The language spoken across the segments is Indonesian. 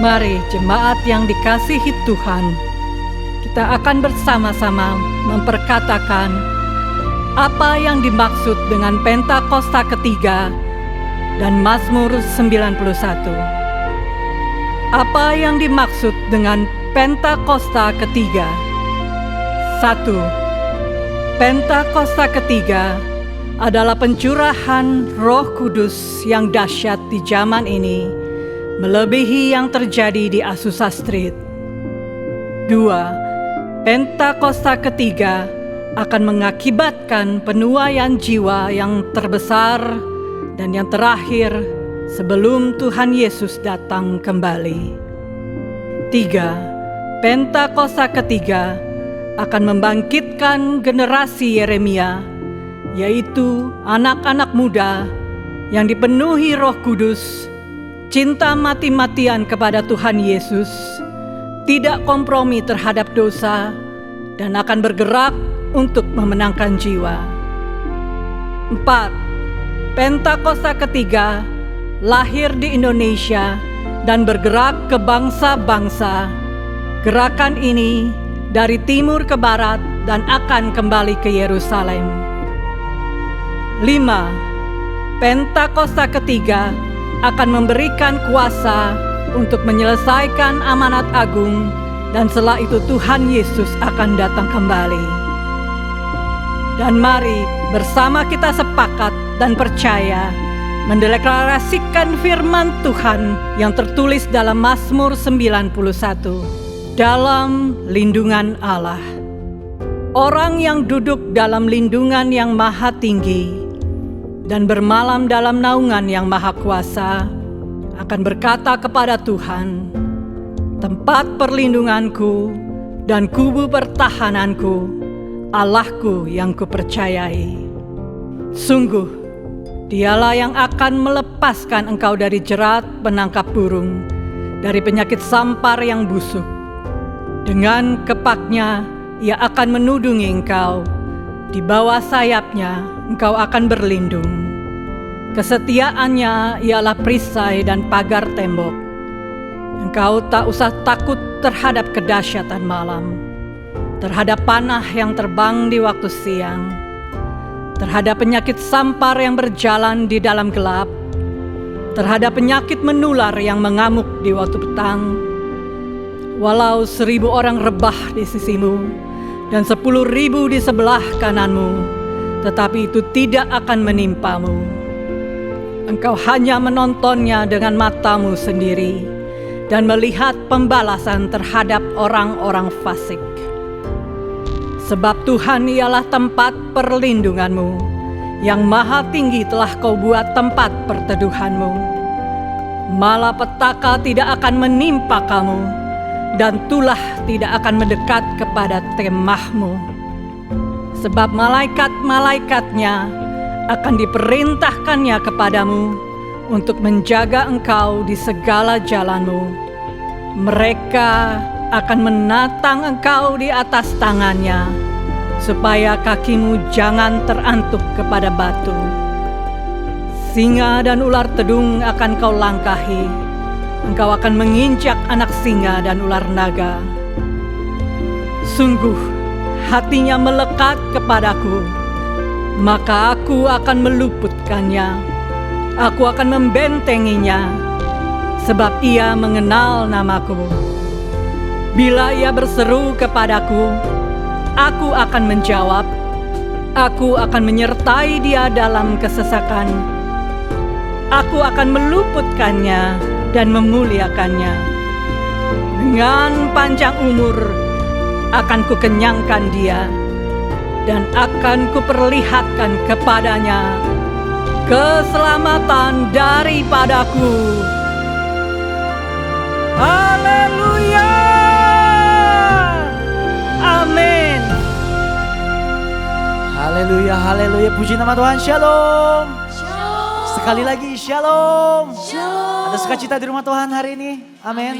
Mari jemaat yang dikasihi Tuhan, kita akan bersama-sama memperkatakan apa yang dimaksud dengan Pentakosta ketiga dan Mazmur 91. Apa yang dimaksud dengan Pentakosta ketiga? 1. Pentakosta ketiga adalah pencurahan Roh Kudus yang dahsyat di zaman ini, melebihi yang terjadi di Azusa Street. 2. Pentakosta ketiga akan mengakibatkan penuaian jiwa yang terbesar dan yang terakhir sebelum Tuhan Yesus datang kembali. 3. Pentakosta ketiga akan membangkitkan generasi Yeremia, yaitu anak-anak muda yang dipenuhi Roh Kudus, cinta mati-matian kepada Tuhan Yesus, tidak kompromi terhadap dosa, dan akan bergerak untuk memenangkan jiwa. 4. Pentakosta ketiga lahir di Indonesia dan bergerak ke bangsa-bangsa. Gerakan ini dari timur ke barat dan akan kembali ke Yerusalem. 5. Pentakosta ketiga akan memberikan kuasa untuk menyelesaikan amanat agung, dan setelah itu Tuhan Yesus akan datang kembali. Dan mari bersama kita sepakat dan percaya mendeklarasikan firman Tuhan yang tertulis dalam Mazmur 91. Dalam lindungan Allah. Orang yang duduk dalam lindungan yang maha tinggi dan bermalam dalam naungan yang maha kuasa akan berkata kepada Tuhan, tempat perlindunganku dan kubu pertahananku, Allahku yang kupercayai. Sungguh, Dialah yang akan melepaskan engkau dari jerat penangkap burung, dari penyakit sampar yang busuk. Dengan kepaknya ia akan menudungi engkau, di bawah sayapnya engkau akan berlindung. Kesetiaannya ialah perisai dan pagar tembok. Engkau tak usah takut terhadap kedahsyatan malam, terhadap panah yang terbang di waktu siang, terhadap penyakit sampar yang berjalan di dalam gelap, terhadap penyakit menular yang mengamuk di waktu petang. Walau 1000 orang rebah di sisimu dan 10.000 di sebelah kananmu, tetapi itu tidak akan menimpamu. Engkau hanya menontonnya dengan matamu sendiri dan melihat pembalasan terhadap orang-orang fasik. Sebab Tuhan ialah tempat perlindunganmu, yang maha tinggi telah kau buat tempat perteduhanmu. Malapetaka tidak akan menimpa kamu, dan tulah tidak akan mendekat kepada kemahmu. Sebab malaikat-malaikatnya akan diperintahkannya kepadamu untuk menjaga engkau di segala jalanmu. Mereka akan menatang engkau di atas tangannya, supaya kakimu jangan terantuk kepada batu. Singa dan ular tedung akan kau langkahi, engkau akan menginjak anak singa dan ular naga. Sungguh hatinya melekat kepadaku, maka aku akan meluputkannya. Aku akan membentenginya, sebab ia mengenal namaku. Bila ia berseru kepadaku, aku akan menjawab. Aku akan menyertai dia dalam kesesakan. Aku akan meluputkannya dan memuliakannya. Dengan panjang umur akan kukenyangkan dia, dan akan kuperlihatkan kepadanya keselamatan daripadaku. Haleluya! Amin. Haleluya, haleluya. Puji nama Tuhan. Shalom. Shalom. Sekali lagi shalom. Shalom. Ada sukacita di rumah Tuhan hari ini. Amin.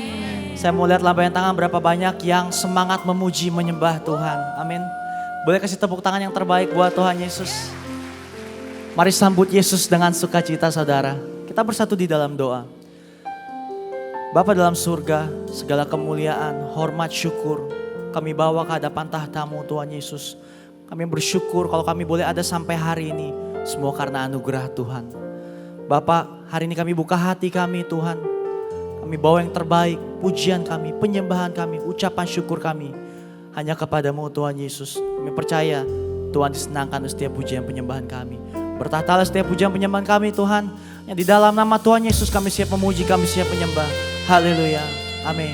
Saya mau lihat lambaian tangan berapa banyak yang semangat memuji menyembah Tuhan. Amin. Boleh kasih tepuk tangan yang terbaik buat Tuhan Yesus. Mari sambut Yesus dengan sukacita saudara. Kita bersatu di dalam doa. Bapa dalam surga, segala kemuliaan, hormat, syukur kami bawa ke hadapan tahta-Mu Tuhan Yesus. Kami bersyukur kalau kami boleh ada sampai hari ini, semua karena anugerah Tuhan. Bapa, hari ini kami buka hati kami Tuhan. Kami bawa yang terbaik, pujian kami, penyembahan kami, ucapan syukur kami hanya kepada-Mu Tuhan Yesus. Kami percaya Tuhan disenangkan setiap pujian penyembahan kami. Bertahtalah setiap pujian penyembahan kami Tuhan. Yang di dalam nama Tuhan Yesus kami siap memuji, kami siap menyembah. Haleluya. Amin.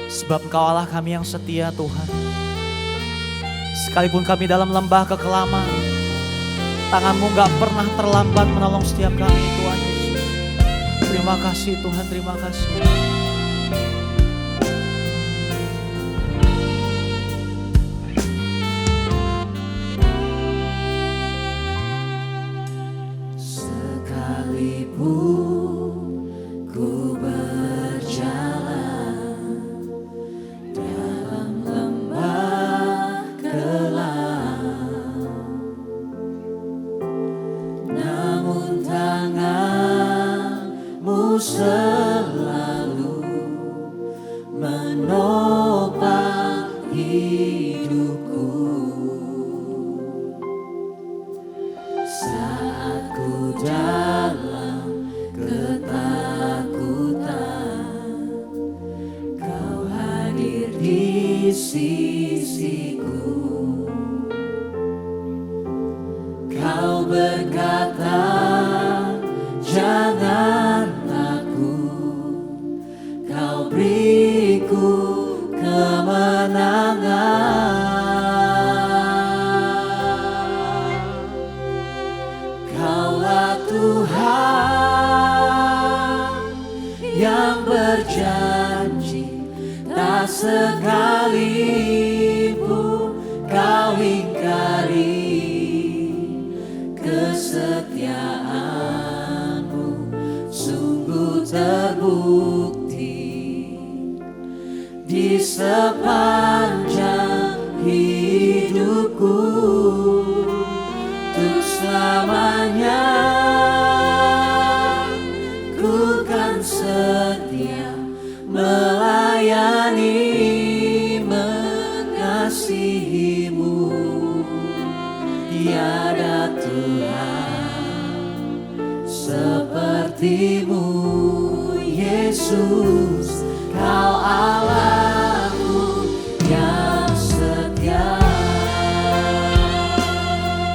Sebab Engkau Allah kami yang setia Tuhan. Sekalipun kami dalam lembah kekelaman, tangan-Mu gak pernah terlambat menolong setiap kami Tuhan Yesus. Terima kasih Tuhan, terima kasih. Selalu menopang hidupku saat ku dalam ketakutan. Kau hadir di sisiku. Kau berkata, jangan beriku kemenangan. Kaulah Tuhan yang berjanji, tak sekalipun Kau ingkari kesetiaan-Mu sungguh terbukti di sepanjang hidupku, untuk selamanya ku kan setia melayani, mengasihi-Mu. Tiada Tuhan seperti-Mu Yesus. Kau Allahku yang setia.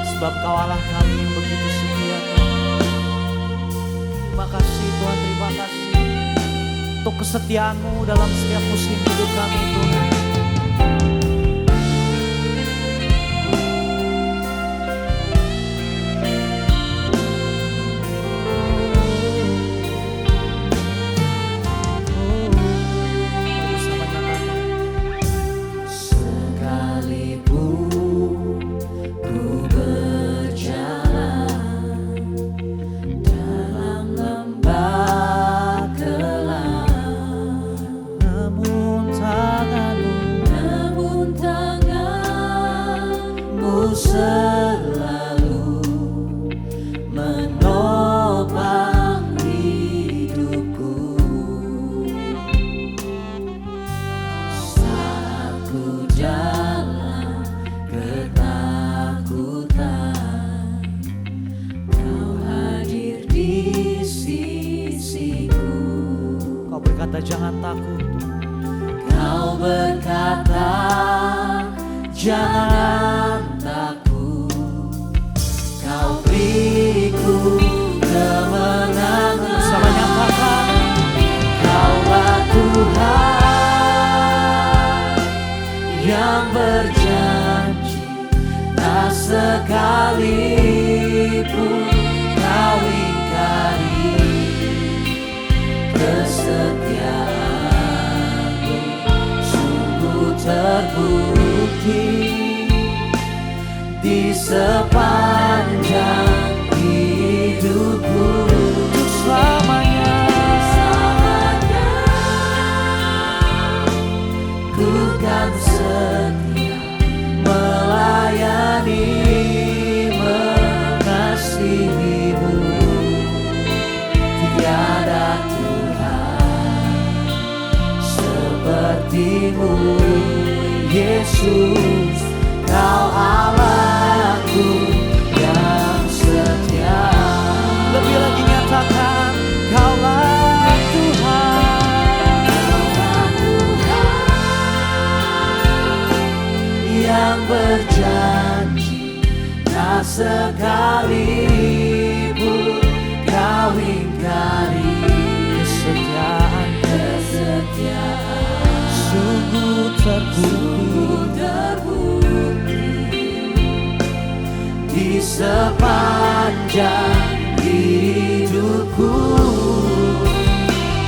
Sebab Kau Allah kami yang begitu setia. Terima kasih Tuhan, terima kasih untuk kesetiaan-Mu dalam setiap musim hidup kami Tuhan. Selalu menopang hidupku saat ku dalam ketakutan. Kau hadir di sisiku. Kau berkata jangan takut. Kau berkata jangan takut, Kau beriku kemenangan. Sama nyatakan, Kaulah Tuhan yang berjanji, tak sekalipun Kau ingkari kesetiaan-Mu sungguh terbukti di sepanjang hidupku, untuk selamanya. Selamanya ku kan setia melayani, mengasihi-Mu. Tiada yang berjanji tak sekalipun kau ingkari. Kesetiaan sungguh terbukti di sepanjang hidupku,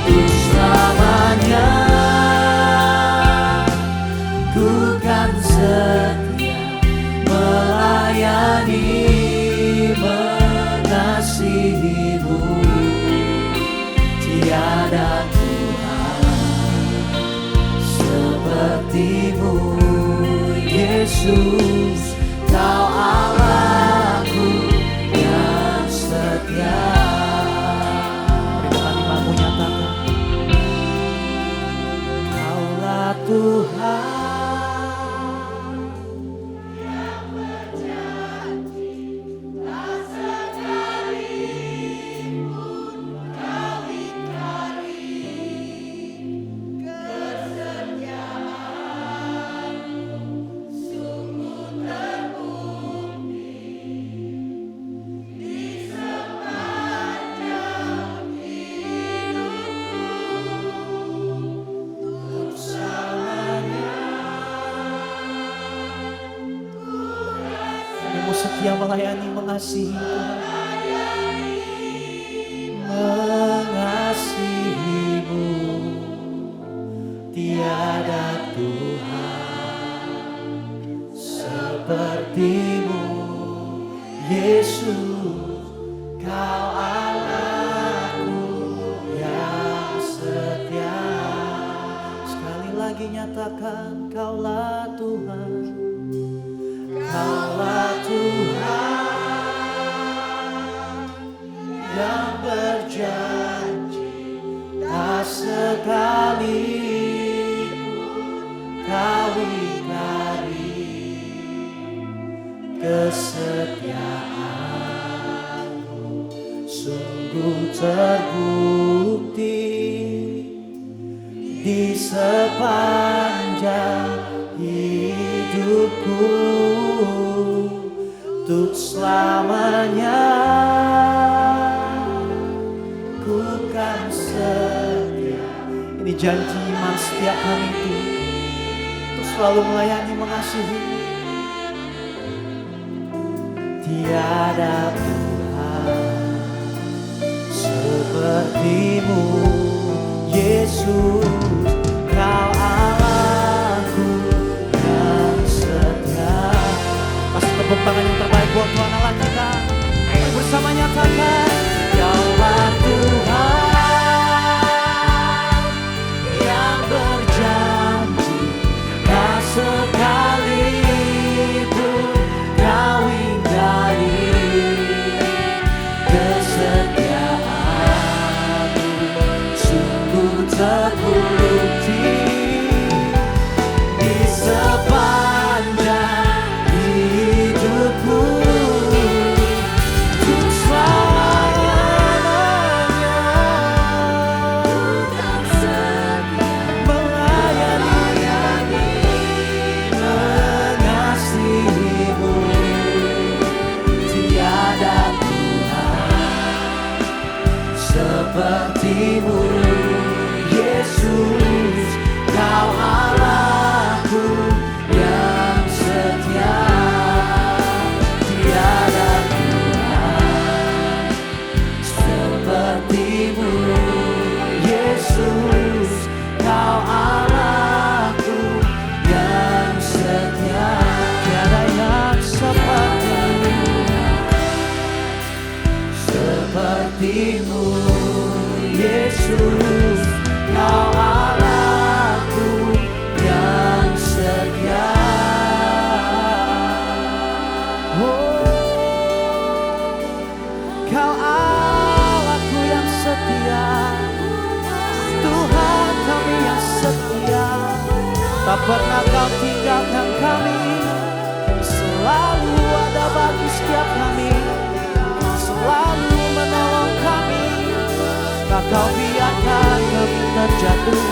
untuk selamanya ku kan setia melayani, mengasihimu. Tiada sepertimu, Yesus, Kau Allahku yang setia. Berikan imanmu, nyatakan Kaulah Tuhan setia melayani, mengasihi mengasihimu. Tiada Tuhan sepertimu, Yesus, Kau Allahku yang setia. Sekali lagi nyatakan, Kaulah Tuhan. Kaulah Tuhan yang berjanji tak sekalipun kau ingkari. Kesetiaanmu sungguh terbukti di sepanjang hidupku, untuk selamanya ku kan setia. Ini janji iman setiap kami itu, untuk selalu melayani, mengasihi. Tiada Tuhan sepertimu, Yesus, Kau Allahku yang setia. Kasih tepuk tangan yang terbaik buat Tuhan Allah kita. Mari bersama nyatakan, Kaulah Tuhan yang berjanji tak sekalipun kau ingkari. Kesetiaanmu sungguh terbukti di sepanjang hidupku, untuk selamanya ku kan setia melayani, mengasihimu. Tiada Tuhan sepertimu, Yesus, Kau Allahku yang setia. Tiada Tuhan sepertimu, Yesus, Kau Allahku yang setia. Tiada yang sepertimu, Yesus, Kau Allahku yang setia. Kau Allahku yang setia, Tuhan kami yang setia. Tak pernah Kau tinggalkan kami, selalu ada bagi setiap kami, selalu menolong kami. Tak Kau biarkan kami terjatuh,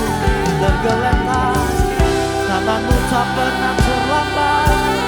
tergeletak. Tangan-Mu tak pernah terlambat.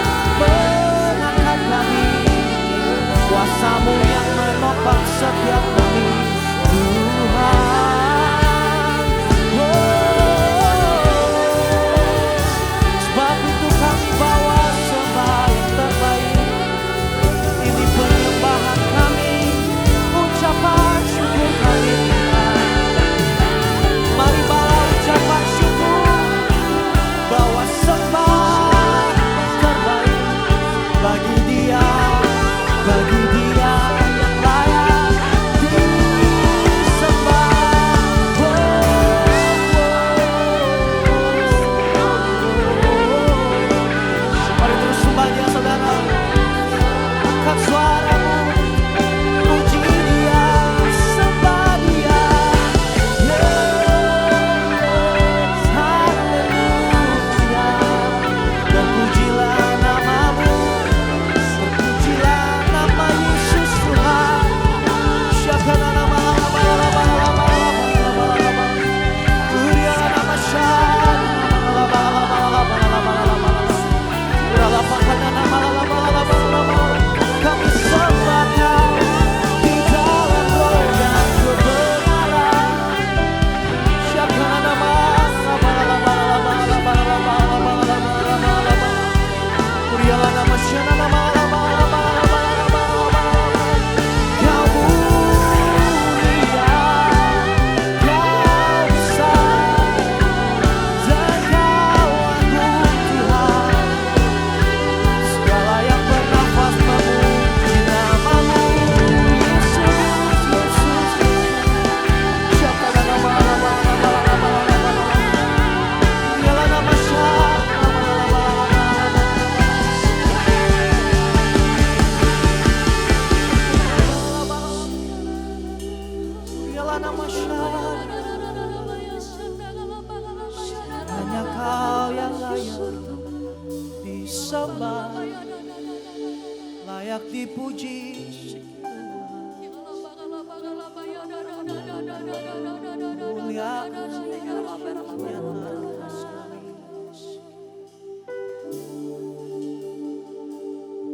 layak dipuji.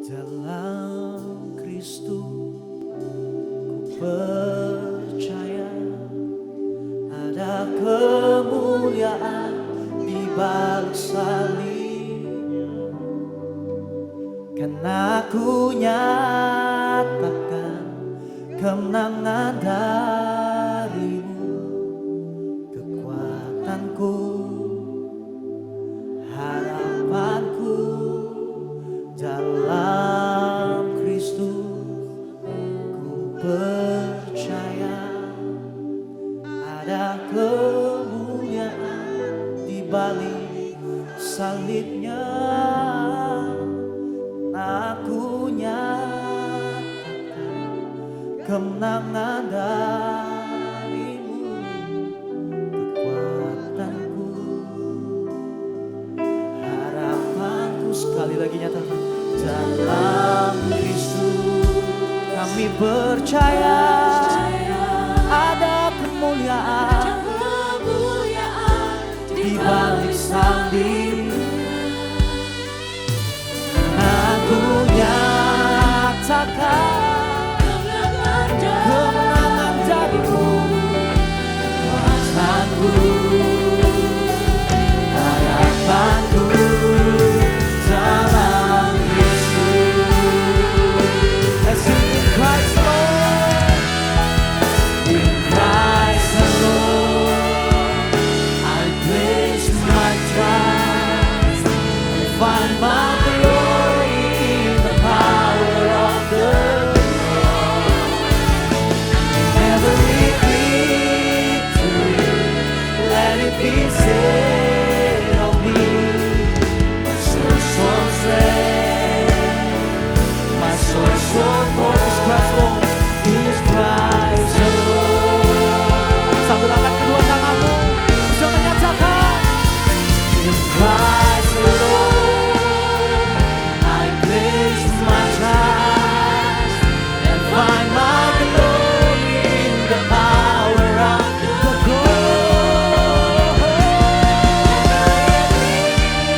Dalam Kristus ku percaya ada kemuliaan di balik salib, karena ku nyatakan kemenangan darimu, kekuatanku, harapanku dalam Kristus. Ku percaya ada kemuliaan di balik salibnya. Aku nyatakan kemenangan darimu, kekuatanku, harapanku. Sekali lagi nyatakan, dalam Kristus kami percaya ada kemuliaan di balik salib. Aku nyatakan kemenangan darimu, kekuatanku, harapanku dalam Yesus. Let's sing in Christ alone, in Christ alone. I place my trust and find my glory in the power of the Lord. Every victory, let it be said of me. My source of strength, my source of hope is Christ alone, is Christ alone. Sambil angkat kedua tanganmu, bisa menyatakan, in Christ alone, I place my trust and find my glory in the power of the God.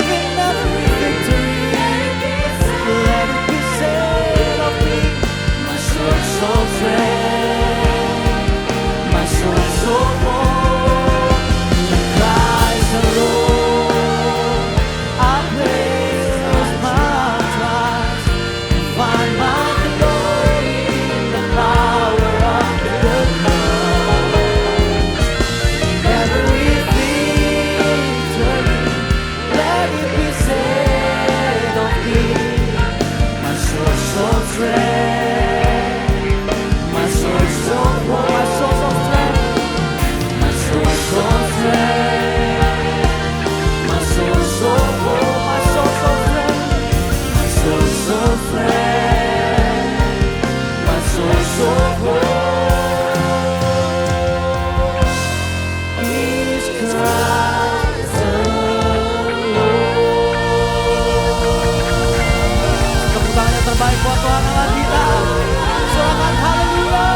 In every victory, let it be said of me, my source of strength, my source of hope, in Christ alone, I place my trust and find my glory in the power of the Lord. Every victory, let it be said of me, my source of strength, my source of hope, my source of strength, my source of strength, my source of hope, my source of strength, my source of strength, my source of hope is Christ alone. Tepuk tangan yang terbaik buat Tuhan Allah kita. Sorakan haleluya.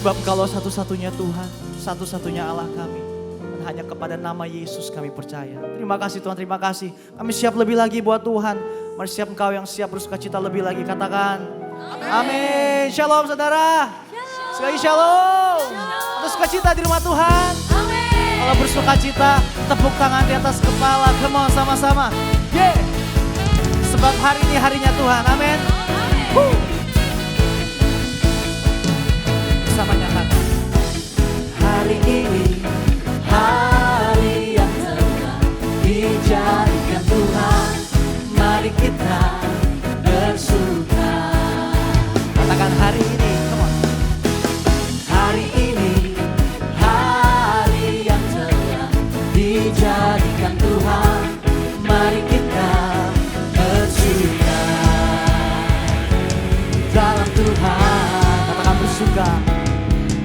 Sebab kalau satu-satunya Tuhan, satu-satunya Allah kami, dan hanya kepada nama Yesus kami percaya. Terima kasih Tuhan, terima kasih. Kami siap lebih lagi buat Tuhan. Mari siap engkau yang siap bersuka cita lebih lagi, katakan amin. Shalom saudara. Sekali shalom. Bersuka cita di rumah Tuhan. Kalau bersuka cita, tepuk tangan di atas kepala. Come on sama-sama. Yeah. Sebab hari ini harinya Tuhan. Amin. Sama nyatakan, hari ini hari yang telah dijadikan Tuhan. Mari kita bersuka. Katakan hari ini, come on. Hari ini hari yang telah dijadikan Tuhan. Mari kita bersuka dalam Tuhan. Katakan bersuka,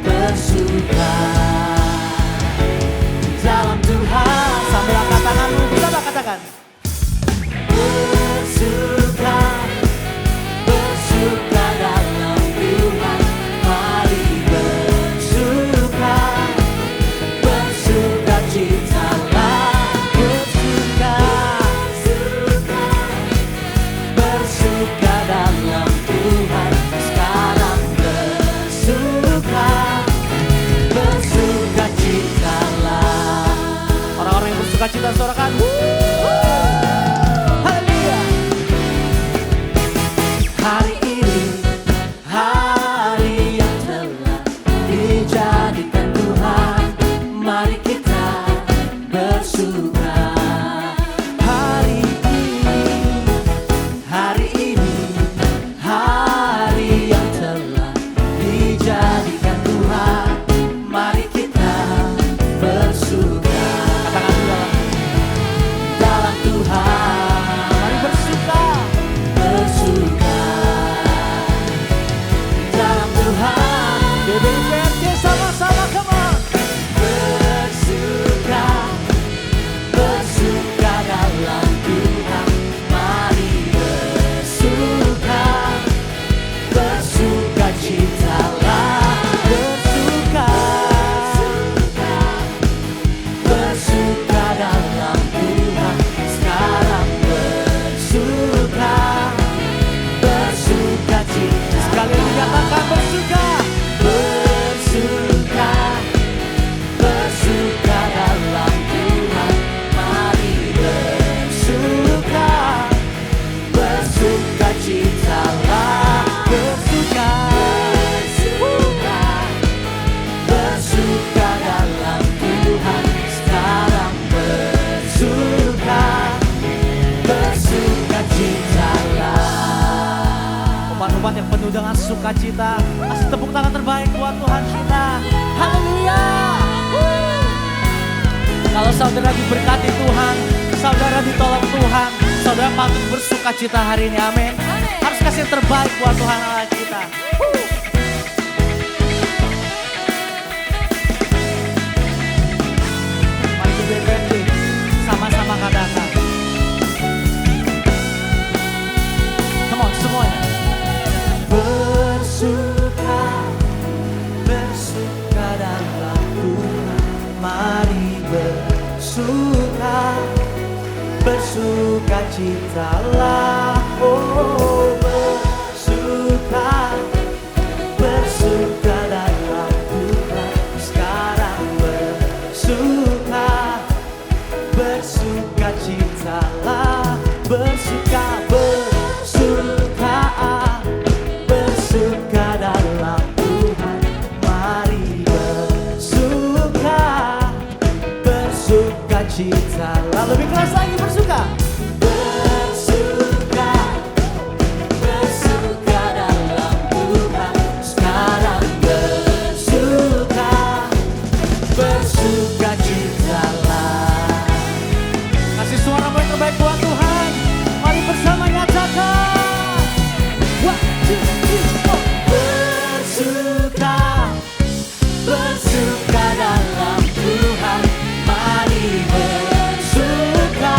bersuka dalam Tuhan. Sambil angkat tanganmu, bisa tak katakan? sukacita sorakan. Haleluya. Hari ini, hari yang telah dijadikan Tuhan, mari kita bersuka. Hari ini, hari yang telah dijadikan Tuhan, mari kita bersuka. Katakan Dalam Tuhan, mari bersuka. bersuka. Dalam Tuhan, GBIPMJ sama-sama, come on. bersuka, bersuka dalam Tuhan. Mari bersuka, bersuka citalah. Bersuka, bersuka dalam Tuhan. Sekarang bersuka, bersuka cita. Sekali lagi nyatakan bersuka. Bersuka, bersuka dalam Tuhan. Mari bersuka, bersuka citalah. Bersuka, bersuka, bersuka dalam Tuhan. Sekarang bersuka, bersuka citalah. Umat-umat yang penuh dengan sukacita, kasih tepuk tangan terbaik buat Tuhan kita. Haleluya. Kalau saudara diberkati Tuhan, saudara ditolong Tuhan, saudara patut bersukacita hari ini, amin. Harus kasih yang terbaik buat Tuhan Allah kita. Mari GBIPMJ sama-sama katakan. Come on semuanya. Bersuka, bersuka dalam Tuhan. Mari bersuka, bersuka citalah. Oh, bersuka, bersuka dalam Tuhan. Sekarang bersuka, bersuka citalah. Bersuka, bersuka, bersuka dalam Tuhan. Mari bersuka, bersuka citalah. Lebih keras lagi bersuka. Bersuka, bersuka dalam Tuhan. Sekarang bersuka, bersuka citalah. Kasih suara yang terbaik buat Tuhan. Mari bersama nyatakan. One, two, three, four. Bersuka, bersuka dalam Tuhan. Mari bersuka,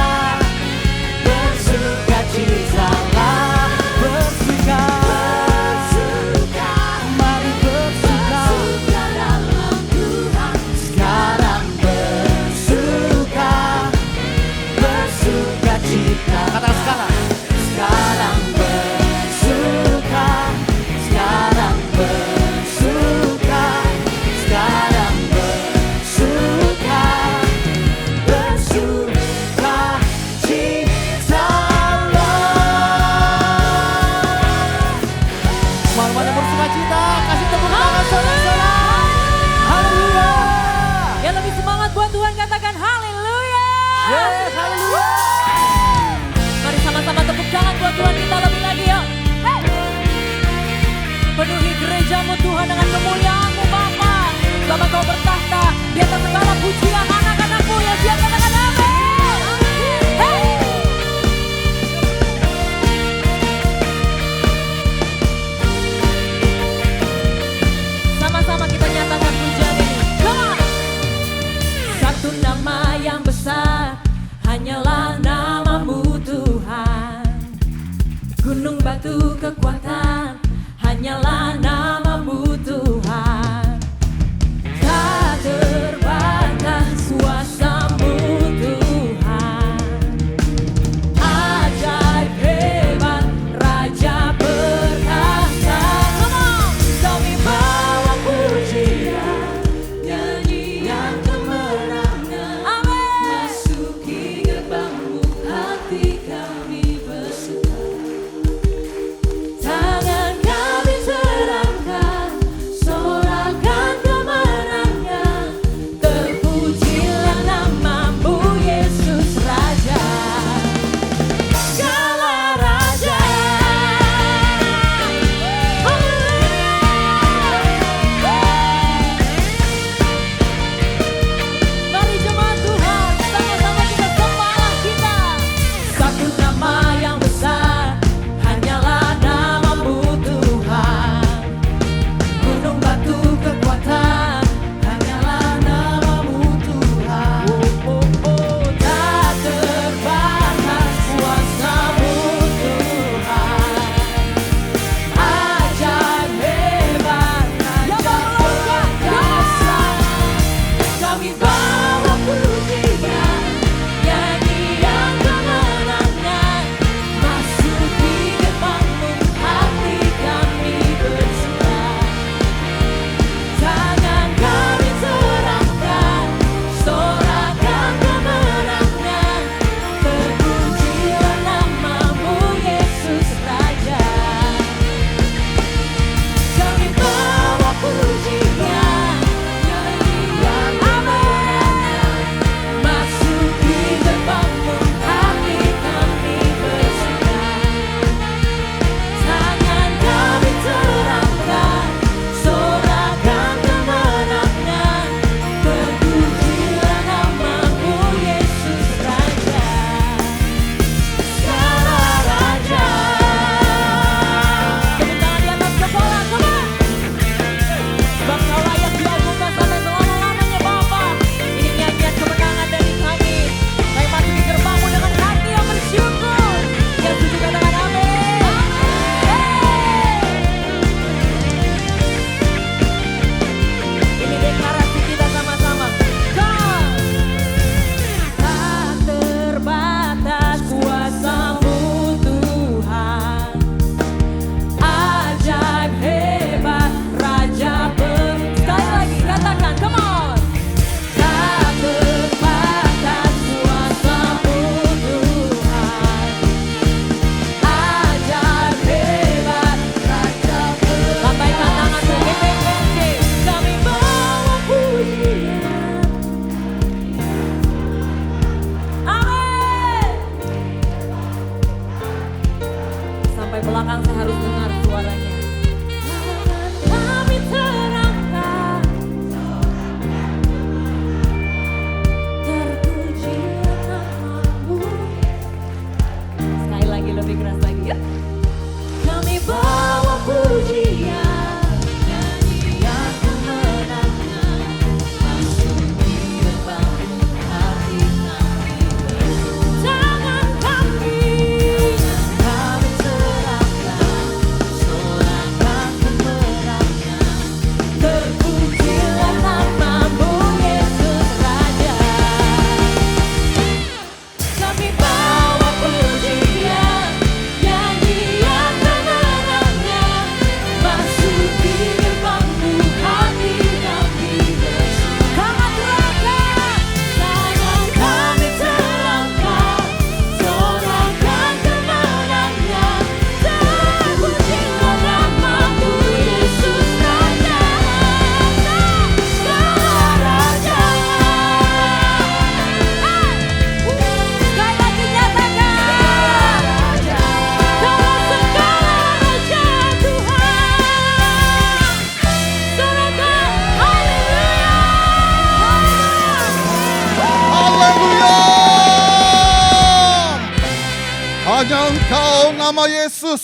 Hanya Engkau nama Yesus,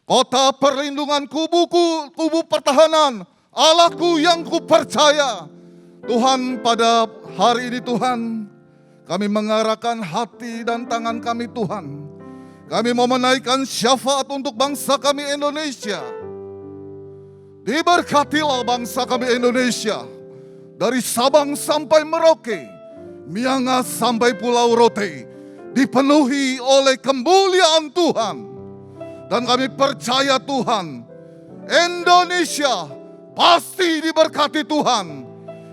kota perlindungan kubu pertahanan, Allahku yang kupercaya. Tuhan, pada hari ini Tuhan, kami mengarahkan hati dan tangan kami Tuhan. Kami mau menaikkan syafaat untuk bangsa kami Indonesia. Diberkatilah bangsa kami Indonesia, dari Sabang sampai Merauke, Miangas sampai Pulau Rote, dipenuhi oleh kemuliaan Tuhan. Dan kami percaya Tuhan, Indonesia pasti diberkati Tuhan.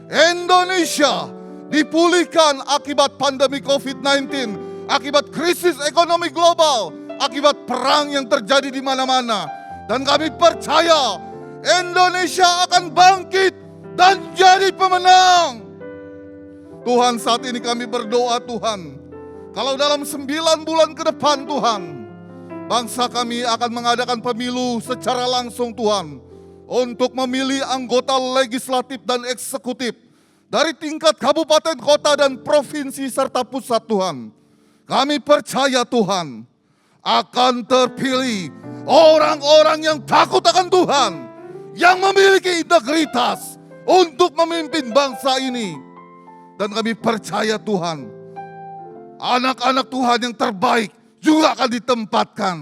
Indonesia dipulihkan akibat pandemi COVID-19, akibat krisis ekonomi global, akibat perang yang terjadi di mana-mana. Dan kami percaya Indonesia akan bangkit dan jadi pemenang. Tuhan, saat ini kami berdoa Tuhan, kalau dalam 9 bulan ke depan Tuhan, bangsa kami akan mengadakan pemilu secara langsung Tuhan, untuk memilih anggota legislatif dan eksekutif dari tingkat kabupaten, kota, dan provinsi serta pusat Tuhan. Kami percaya Tuhan, akan terpilih orang-orang yang takut akan Tuhan, yang memiliki integritas untuk memimpin bangsa ini. Dan kami percaya Tuhan, anak-anak Tuhan yang terbaik juga akan ditempatkan.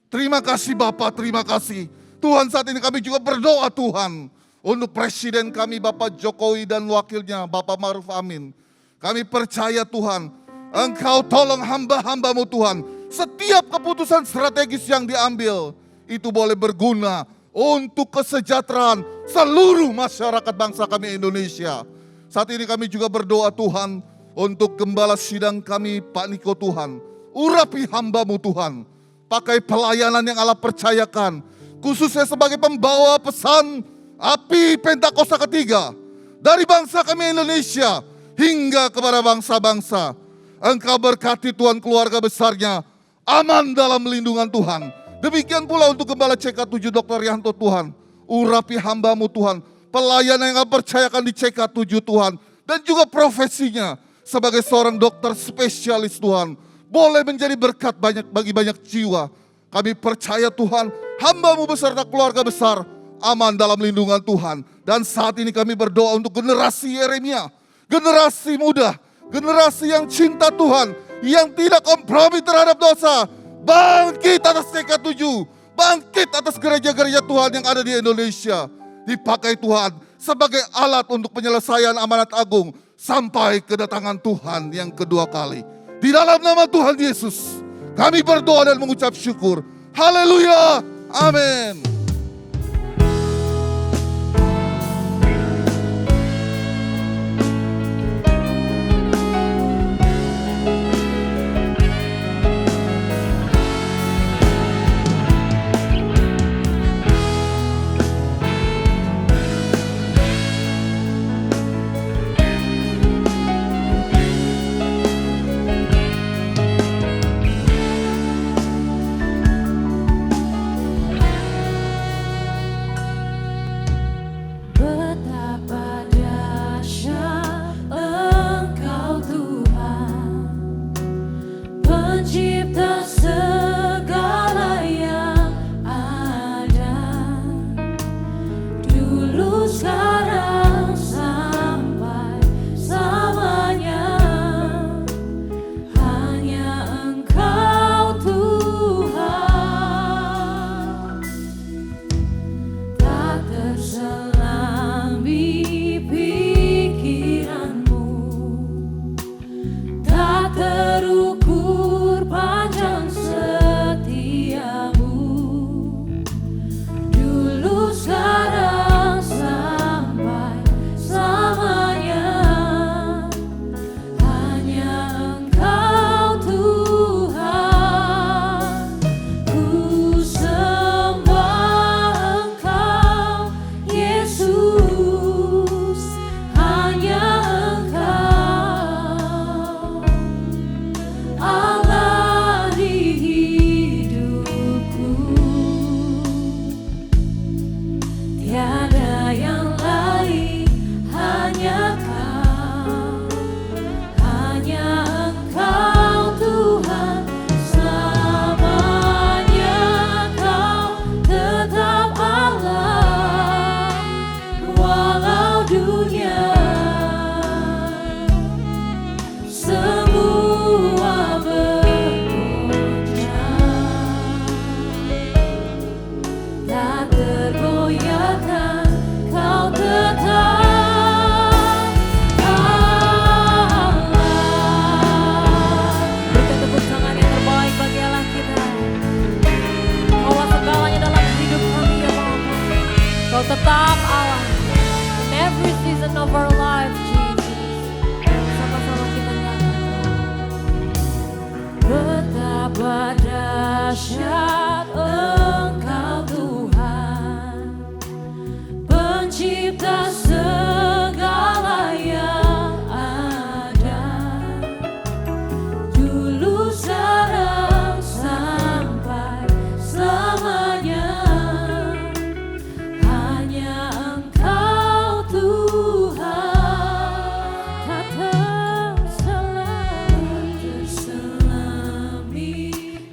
Terima kasih Bapak, terima kasih. Tuhan, saat ini kami juga berdoa Tuhan, untuk Presiden kami Bapak Jokowi dan wakilnya Bapak Ma'ruf Amin. Kami percaya Tuhan, Engkau tolong hamba-hambamu Tuhan. Setiap keputusan strategis yang diambil, itu boleh berguna untuk kesejahteraan seluruh masyarakat bangsa kami Indonesia. Saat ini kami juga berdoa Tuhan, untuk gembala sidang kami Pak Niko Tuhan. Urapi hambamu Tuhan, pakai pelayanan yang Allah percayakan, khususnya sebagai pembawa pesan api Pentakosta ketiga, dari bangsa kami Indonesia hingga kepada bangsa-bangsa. Engkau berkati Tuhan keluarga besarnya, aman dalam lindungan Tuhan. Demikian pula untuk Gembala CK7 Dr. Rianto Tuhan. Urapi hambamu Tuhan, pelayanan yang engkau percayakan di CK7 Tuhan. Dan juga profesinya sebagai seorang dokter spesialis Tuhan, boleh menjadi berkat bagi banyak jiwa. Kami percaya Tuhan, hambamu beserta keluarga besar aman dalam lindungan Tuhan. Dan saat ini kami berdoa untuk generasi Yeremia, generasi muda, generasi yang cinta Tuhan, yang tidak kompromi terhadap dosa. Bangkit atas TK7, bangkit atas gereja-gereja Tuhan yang ada di Indonesia. Dipakai Tuhan sebagai alat untuk penyelesaian amanat agung sampai kedatangan Tuhan yang kedua kali. Di dalam nama Tuhan Yesus, kami berdoa dan mengucap syukur. Haleluya, amin. Dahsyat Engkau Tuhan, Pencipta segala yang ada, dulu sekarang sampai selamanya. Hanya Engkau Tuhan, tak terselami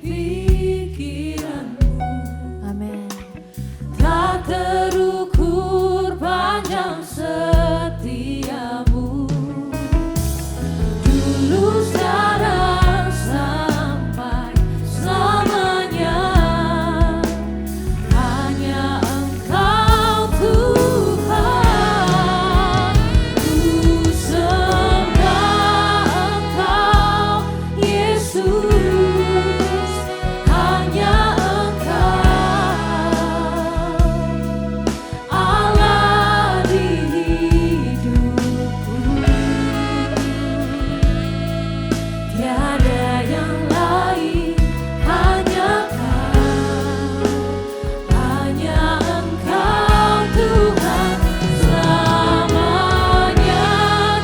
pikiranmu. Amin. Tak terukur panjang setiamu, dulu sekarang sampai selamanya. Hanya Engkau Tuhan, ku sembah Engkau Yesus. Hanya Engkau Allah di hidupku, tiada yang lain, hanya Kau, hanya Engkau Tuhan. Selamanya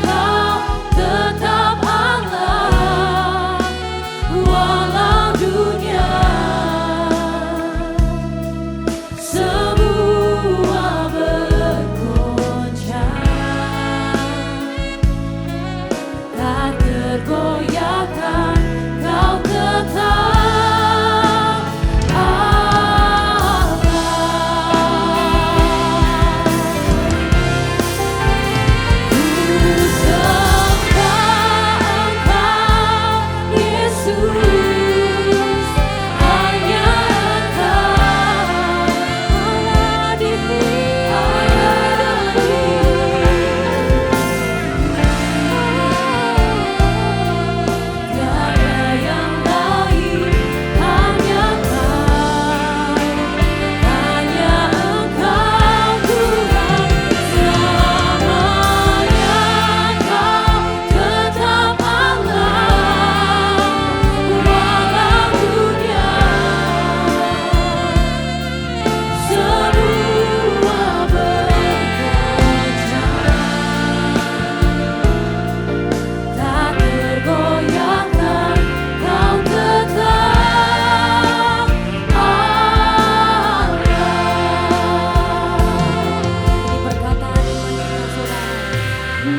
Kau tetap Allah, walau dunia semua bergoncang, tak tergoyahkan, Kau tetap Allah. Ku sembah Engkau Yesus. Hanya Engkau Allah di hidupku, tiada yang lain, hanya Kau, hanya Engkau Tuhan. Selamanya Kau tetap Allah, walau dunia semua bergoncang, tak tergoyahkan, Kau tetap Allah. Ini perkataan iman kita, saudara. Ku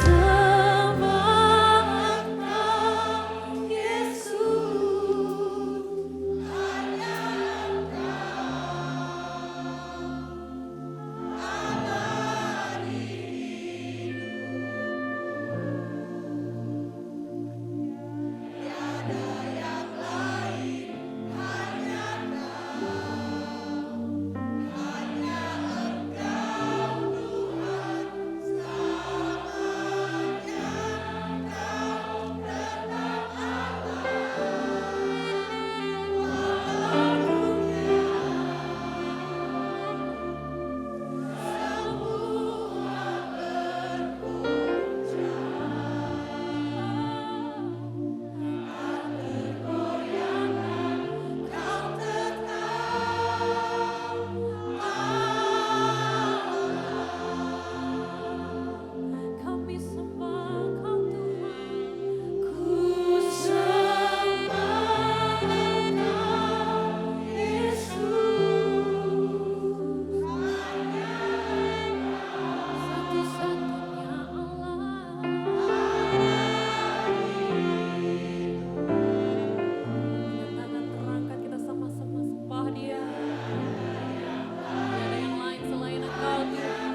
sembah Engkau Yesus. Hanya kami sembah Kau Tuhan. Ku sembah Engkau Yesus. Satu-satunya Allah. Dengan tangan terangkat kita sama-sama sembah Dia. Tiada yang lain selain Engkau Tuhan.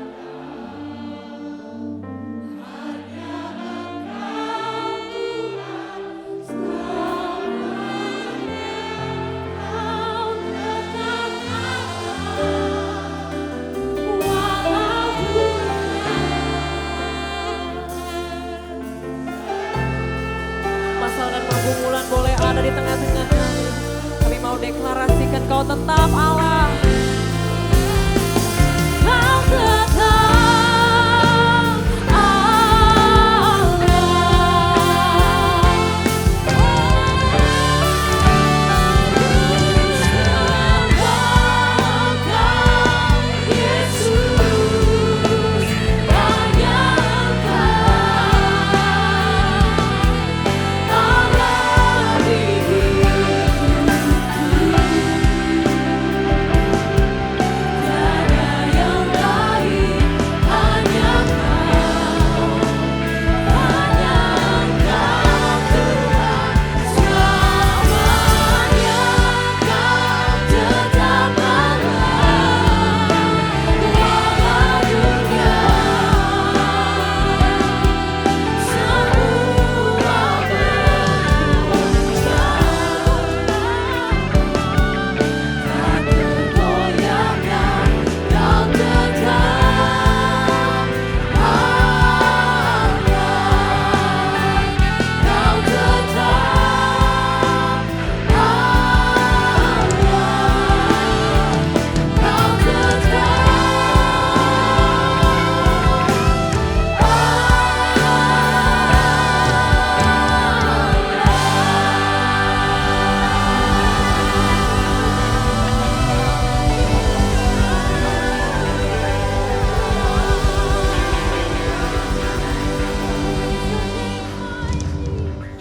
Masal dan pergumulan boleh ada di tengah-tengah kami. Kami mau deklarasikan Kau tetap Allah. Kau tetap Allah.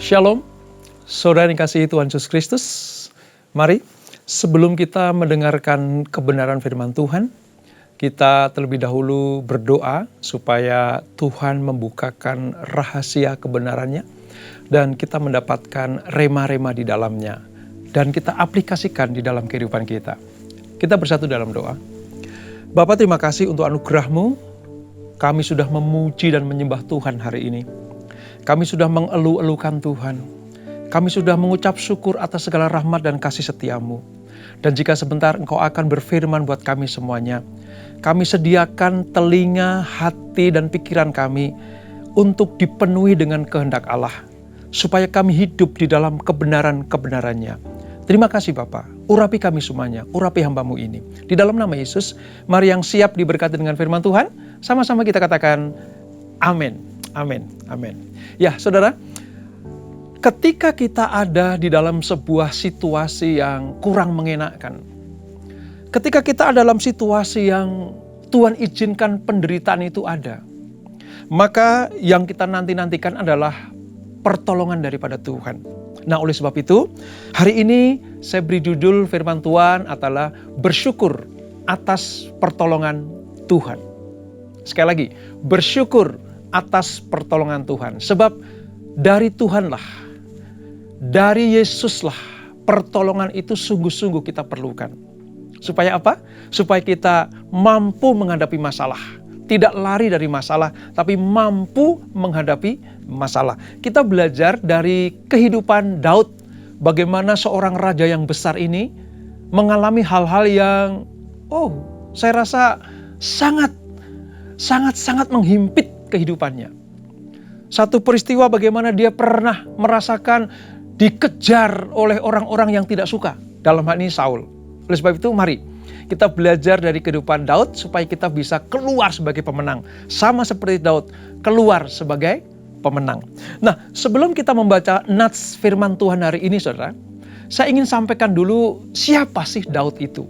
Shalom, saudara yang dikasihi Tuhan Yesus Kristus. Mari, sebelum kita mendengarkan kebenaran firman Tuhan, kita terlebih dahulu berdoa supaya Tuhan membukakan rahasia kebenarannya dan kita mendapatkan rema-rema di dalamnya dan kita aplikasikan di dalam kehidupan kita. Kita bersatu dalam doa. Bapa, terima kasih untuk anugerah-Mu. Kami sudah memuji dan menyembah Tuhan hari ini. Kami sudah mengeluh-elukan Tuhan. Kami sudah mengucap syukur atas segala rahmat dan kasih setia-Mu. Dan jika sebentar Engkau akan berfirman buat kami semuanya, kami sediakan telinga, hati, dan pikiran kami untuk dipenuhi dengan kehendak Allah, supaya kami hidup di dalam kebenaran-kebenarannya. Terima kasih Bapa, urapi kami semuanya, urapi hamba-Mu ini. Di dalam nama Yesus, mari yang siap diberkati dengan firman Tuhan, sama-sama kita katakan amin, amin, amin. Ya saudara, ketika kita ada di dalam sebuah situasi yang kurang mengenakan, ketika kita ada dalam situasi yang Tuhan izinkan penderitaan itu ada, maka yang kita nanti-nantikan adalah pertolongan daripada Tuhan. Nah, oleh sebab itu, hari ini saya beri judul firman Tuhan adalah bersyukur atas pertolongan Tuhan. Sekali lagi, bersyukur atas pertolongan Tuhan. Sebab dari Tuhanlah, dari Yesuslah pertolongan itu sungguh-sungguh kita perlukan. Supaya apa? Supaya kita mampu menghadapi masalah. Tidak lari dari masalah, tapi mampu menghadapi masalah. Kita belajar dari kehidupan Daud, bagaimana seorang raja yang besar ini mengalami hal-hal yang, saya rasa sangat menghimpit kehidupannya. Satu peristiwa bagaimana dia pernah merasakan dikejar oleh orang-orang yang tidak suka. Dalam hal ini Saul. Oleh sebab itu mari kita belajar dari kehidupan Daud supaya kita bisa keluar sebagai pemenang. Sama seperti Daud, keluar sebagai pemenang. Nah, sebelum kita membaca nats firman Tuhan hari ini saudara, saya ingin sampaikan dulu siapa sih Daud itu.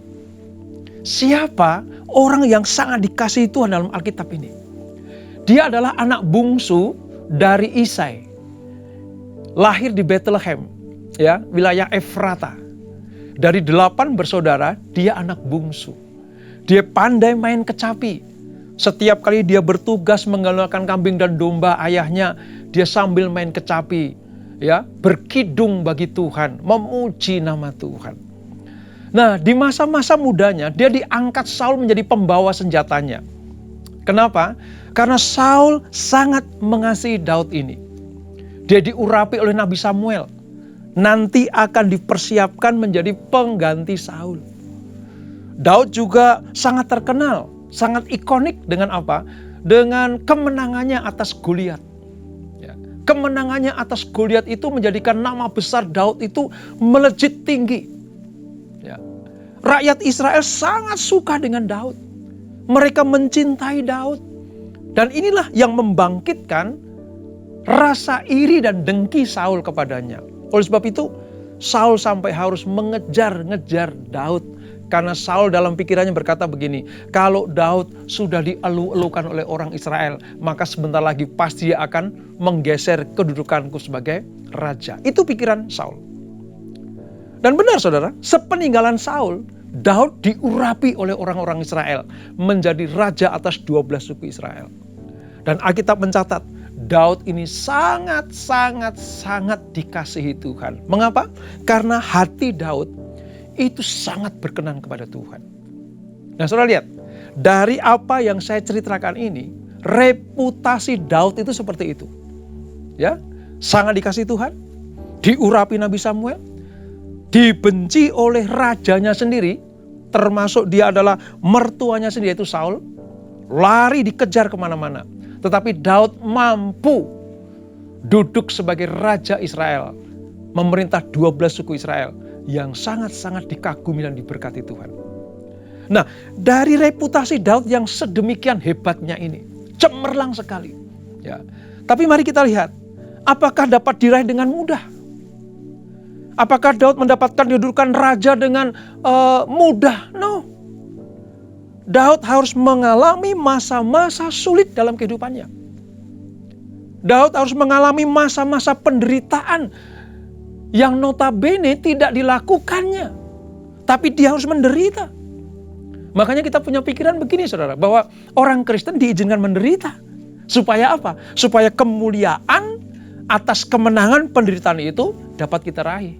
Siapa orang yang sangat dikasihi Tuhan dalam Alkitab ini. Dia adalah anak bungsu dari Isai. Lahir di Bethlehem, ya, wilayah Efrata. Dari 8 bersaudara, dia anak bungsu. Dia pandai main kecapi. Setiap kali dia bertugas menggalakkan kambing dan domba ayahnya, dia sambil main kecapi, ya, berkidung bagi Tuhan, memuji nama Tuhan. Nah, di masa-masa mudanya dia diangkat Saul menjadi pembawa senjatanya. Kenapa? Karena Saul sangat mengasihi Daud ini. Dia diurapi oleh Nabi Samuel. Nanti akan dipersiapkan menjadi pengganti Saul. Daud juga sangat terkenal, sangat ikonik dengan apa? Dengan kemenangannya atas Goliat. Ya, kemenangannya atas Goliat itu menjadikan nama besar Daud itu melejit tinggi. Ya. Rakyat Israel sangat suka dengan Daud. Mereka mencintai Daud. Dan inilah yang membangkitkan rasa iri dan dengki Saul kepadanya. Oleh sebab itu, Saul sampai harus mengejar-ngejar Daud. Karena Saul dalam pikirannya berkata begini, kalau Daud sudah dielu-elukan oleh orang Israel, maka sebentar lagi pasti dia akan menggeser kedudukanku sebagai raja. Itu pikiran Saul. Dan benar saudara, sepeninggalan Saul, Daud diurapi oleh orang-orang Israel menjadi raja atas 12 suku Israel. Dan Alkitab mencatat, Daud ini sangat dikasihi Tuhan. Mengapa? Karena hati Daud itu sangat berkenan kepada Tuhan. Nah, saudara lihat, dari apa yang saya ceritakan ini, reputasi Daud itu seperti itu. Ya, sangat dikasihi Tuhan, diurapi Nabi Samuel, dibenci oleh rajanya sendiri, termasuk dia adalah mertuanya sendiri yaitu Saul, lari dikejar kemana-mana. Tetapi Daud mampu duduk sebagai raja Israel, memerintah 12 suku Israel yang sangat-sangat dikagumi dan diberkati Tuhan. Nah, dari reputasi Daud yang sedemikian hebatnya ini, cemerlang sekali. Ya. Tapi mari kita lihat, apakah dapat diraih dengan mudah? Apakah Daud mendapatkan kedudukan raja dengan mudah? No. Daud harus mengalami masa-masa sulit dalam kehidupannya. Daud harus mengalami masa-masa penderitaan yang notabene tidak dilakukannya. Tapi dia harus menderita. Makanya kita punya pikiran begini saudara, bahwa orang Kristen diizinkan menderita. Supaya apa? Supaya kemuliaan atas kemenangan penderitaan itu dapat kita raih.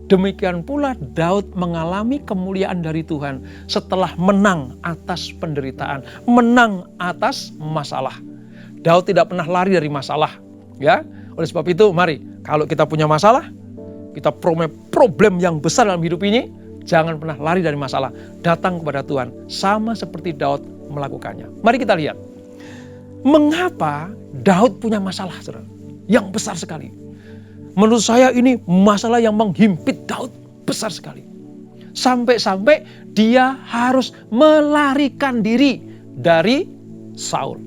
Demikian pula Daud mengalami kemuliaan dari Tuhan setelah menang atas penderitaan, menang atas masalah. Daud tidak pernah lari dari masalah, ya. Oleh sebab itu, mari kalau kita punya masalah, kita problem yang besar dalam hidup ini, jangan pernah lari dari masalah. Datang kepada Tuhan, sama seperti Daud melakukannya. Mari kita lihat, mengapa Daud punya masalah, saudara, yang besar sekali. Menurut saya ini masalah yang menghimpit Daud besar sekali. Sampai-sampai dia harus melarikan diri dari Saul.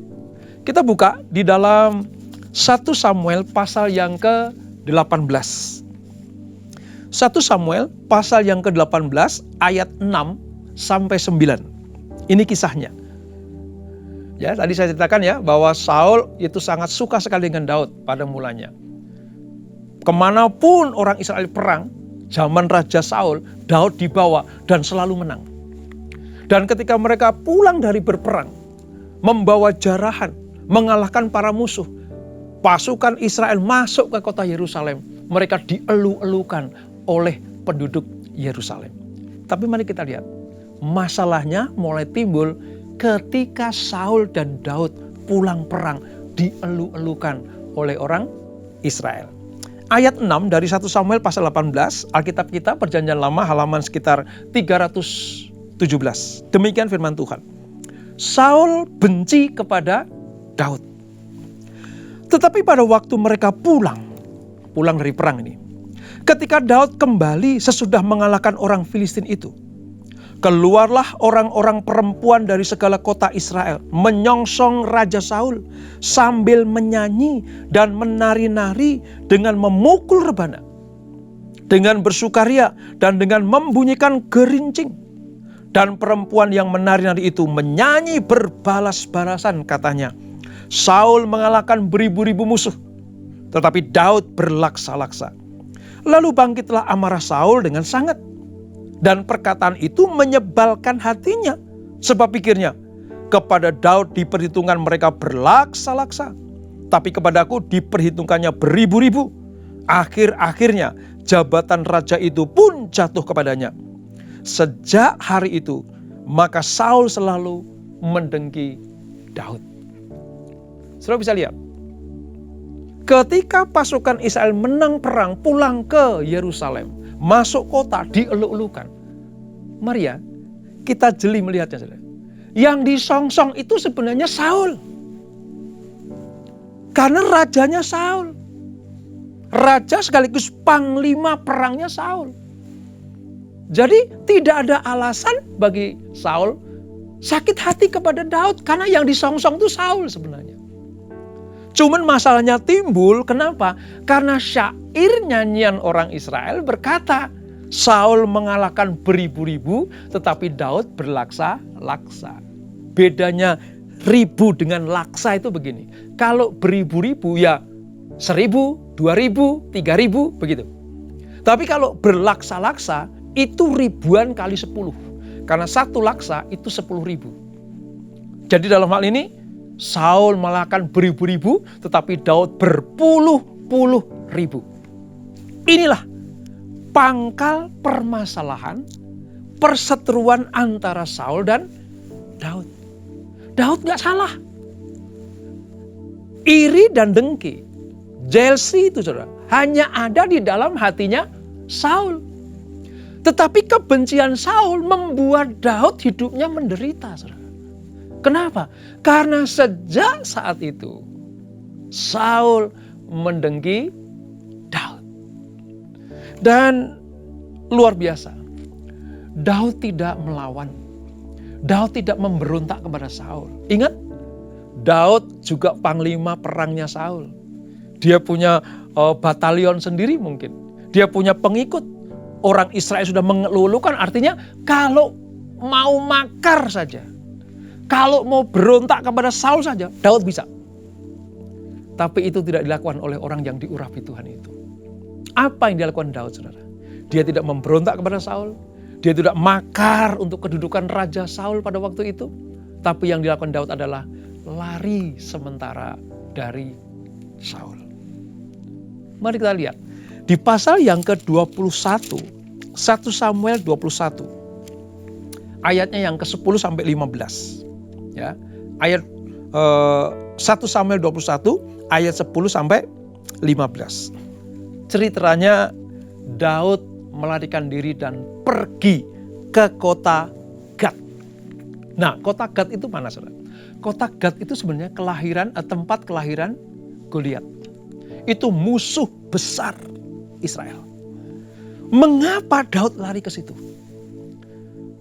Kita buka di dalam 1 Samuel pasal yang ke-18. 1 Samuel pasal yang ke-18 ayat 6 sampai 9. Ini kisahnya. Ya, tadi saya ceritakan ya bahwa Saul itu sangat suka sekali dengan Daud pada mulanya. Kemanapun orang Israel perang, zaman Raja Saul, Daud dibawa dan selalu menang. Dan ketika mereka pulang dari berperang, membawa jarahan, mengalahkan para musuh, pasukan Israel masuk ke kota Yerusalem, mereka dielu-elukan oleh penduduk Yerusalem. Tapi mari kita lihat, masalahnya mulai timbul ketika Saul dan Daud pulang perang, dielu-elukan oleh orang Israel. Ayat 6 dari 1 Samuel pasal 18, Alkitab kita Perjanjian Lama halaman sekitar 317. Demikian firman Tuhan. Saul benci kepada Daud. Tetapi pada waktu mereka pulang dari perang ini, ketika Daud kembali sesudah mengalahkan orang Filistin itu, keluarlah orang-orang perempuan dari segala kota Israel menyongsong Raja Saul sambil menyanyi dan menari-nari dengan memukul rebana, dengan bersukaria dan dengan membunyikan gerincing. Dan perempuan yang menari-nari itu menyanyi berbalas-balasan, katanya, Saul mengalahkan beribu-ribu musuh, tetapi Daud berlaksa-laksa. Lalu bangkitlah amarah Saul dengan sangat. Dan perkataan itu menyebalkan hatinya. Sebab pikirnya, kepada Daud diperhitungkan mereka berlaksa-laksa, tapi kepadaku diperhitungkannya beribu-ribu. Akhir-akhirnya jabatan raja itu pun jatuh kepadanya. Sejak hari itu, maka Saul selalu mendengki Daud. Saudara bisa lihat, ketika pasukan Israel menang perang, pulang ke Yerusalem, masuk kota, dielu-elukan. Mari ya, kita jeli melihatnya, saudara. Yang disongsong itu sebenarnya Saul. Karena rajanya Saul. Raja sekaligus panglima perangnya Saul. Jadi tidak ada alasan bagi Saul sakit hati kepada Daud, karena yang disongsong itu Saul sebenarnya. Cuman masalahnya timbul, kenapa? Karena syair nyanyian orang Israel berkata, Saul mengalahkan beribu-ribu, tetapi Daud berlaksa-laksa. Bedanya ribu dengan laksa itu begini. Kalau beribu-ribu ya 1.000, 2.000, 3.000 begitu. Tapi kalau berlaksa-laksa itu ribuan kali 10. Karena satu laksa itu 10.000. Jadi dalam hal ini Saul mengalahkan beribu-ribu, tetapi Daud berpuluh-puluh ribu. Inilah pangkal permasalahan perseteruan antara Saul dan Daud. Daud gak salah. Iri dan dengki, jealousy itu saudara, hanya ada di dalam hatinya Saul. Tetapi kebencian Saul membuat Daud hidupnya menderita, saudara. Kenapa? Karena sejak saat itu Saul mendengki Daud. Dan luar biasa, Daud tidak melawan. Daud tidak memberontak kepada Saul. Ingat, Daud juga panglima perangnya Saul. Dia punya batalion sendiri mungkin. Dia punya pengikut. Orang Israel sudah mengeluh-elukan, artinya kalau mau makar saja, kalau mau berontak kepada Saul saja, Daud bisa. Tapi itu tidak dilakukan oleh orang yang diurapi Tuhan itu. Apa yang dilakukan Daud, saudara? Dia tidak memberontak kepada Saul. Dia tidak makar untuk kedudukan Raja Saul pada waktu itu. Tapi yang dilakukan Daud adalah lari sementara dari Saul. Mari kita lihat. Di pasal yang ke-21, 1 Samuel 21. Ayatnya yang ke-10 sampai 15. Ya. Ayat 1 Samuel 21 ayat 10 sampai 15. Ceritanya Daud melarikan diri dan pergi ke kota Gat. Nah, kota Gat itu mana, saudara? Kota Gat itu sebenarnya tempat kelahiran Goliat. Itu musuh besar Israel. Mengapa Daud lari ke situ?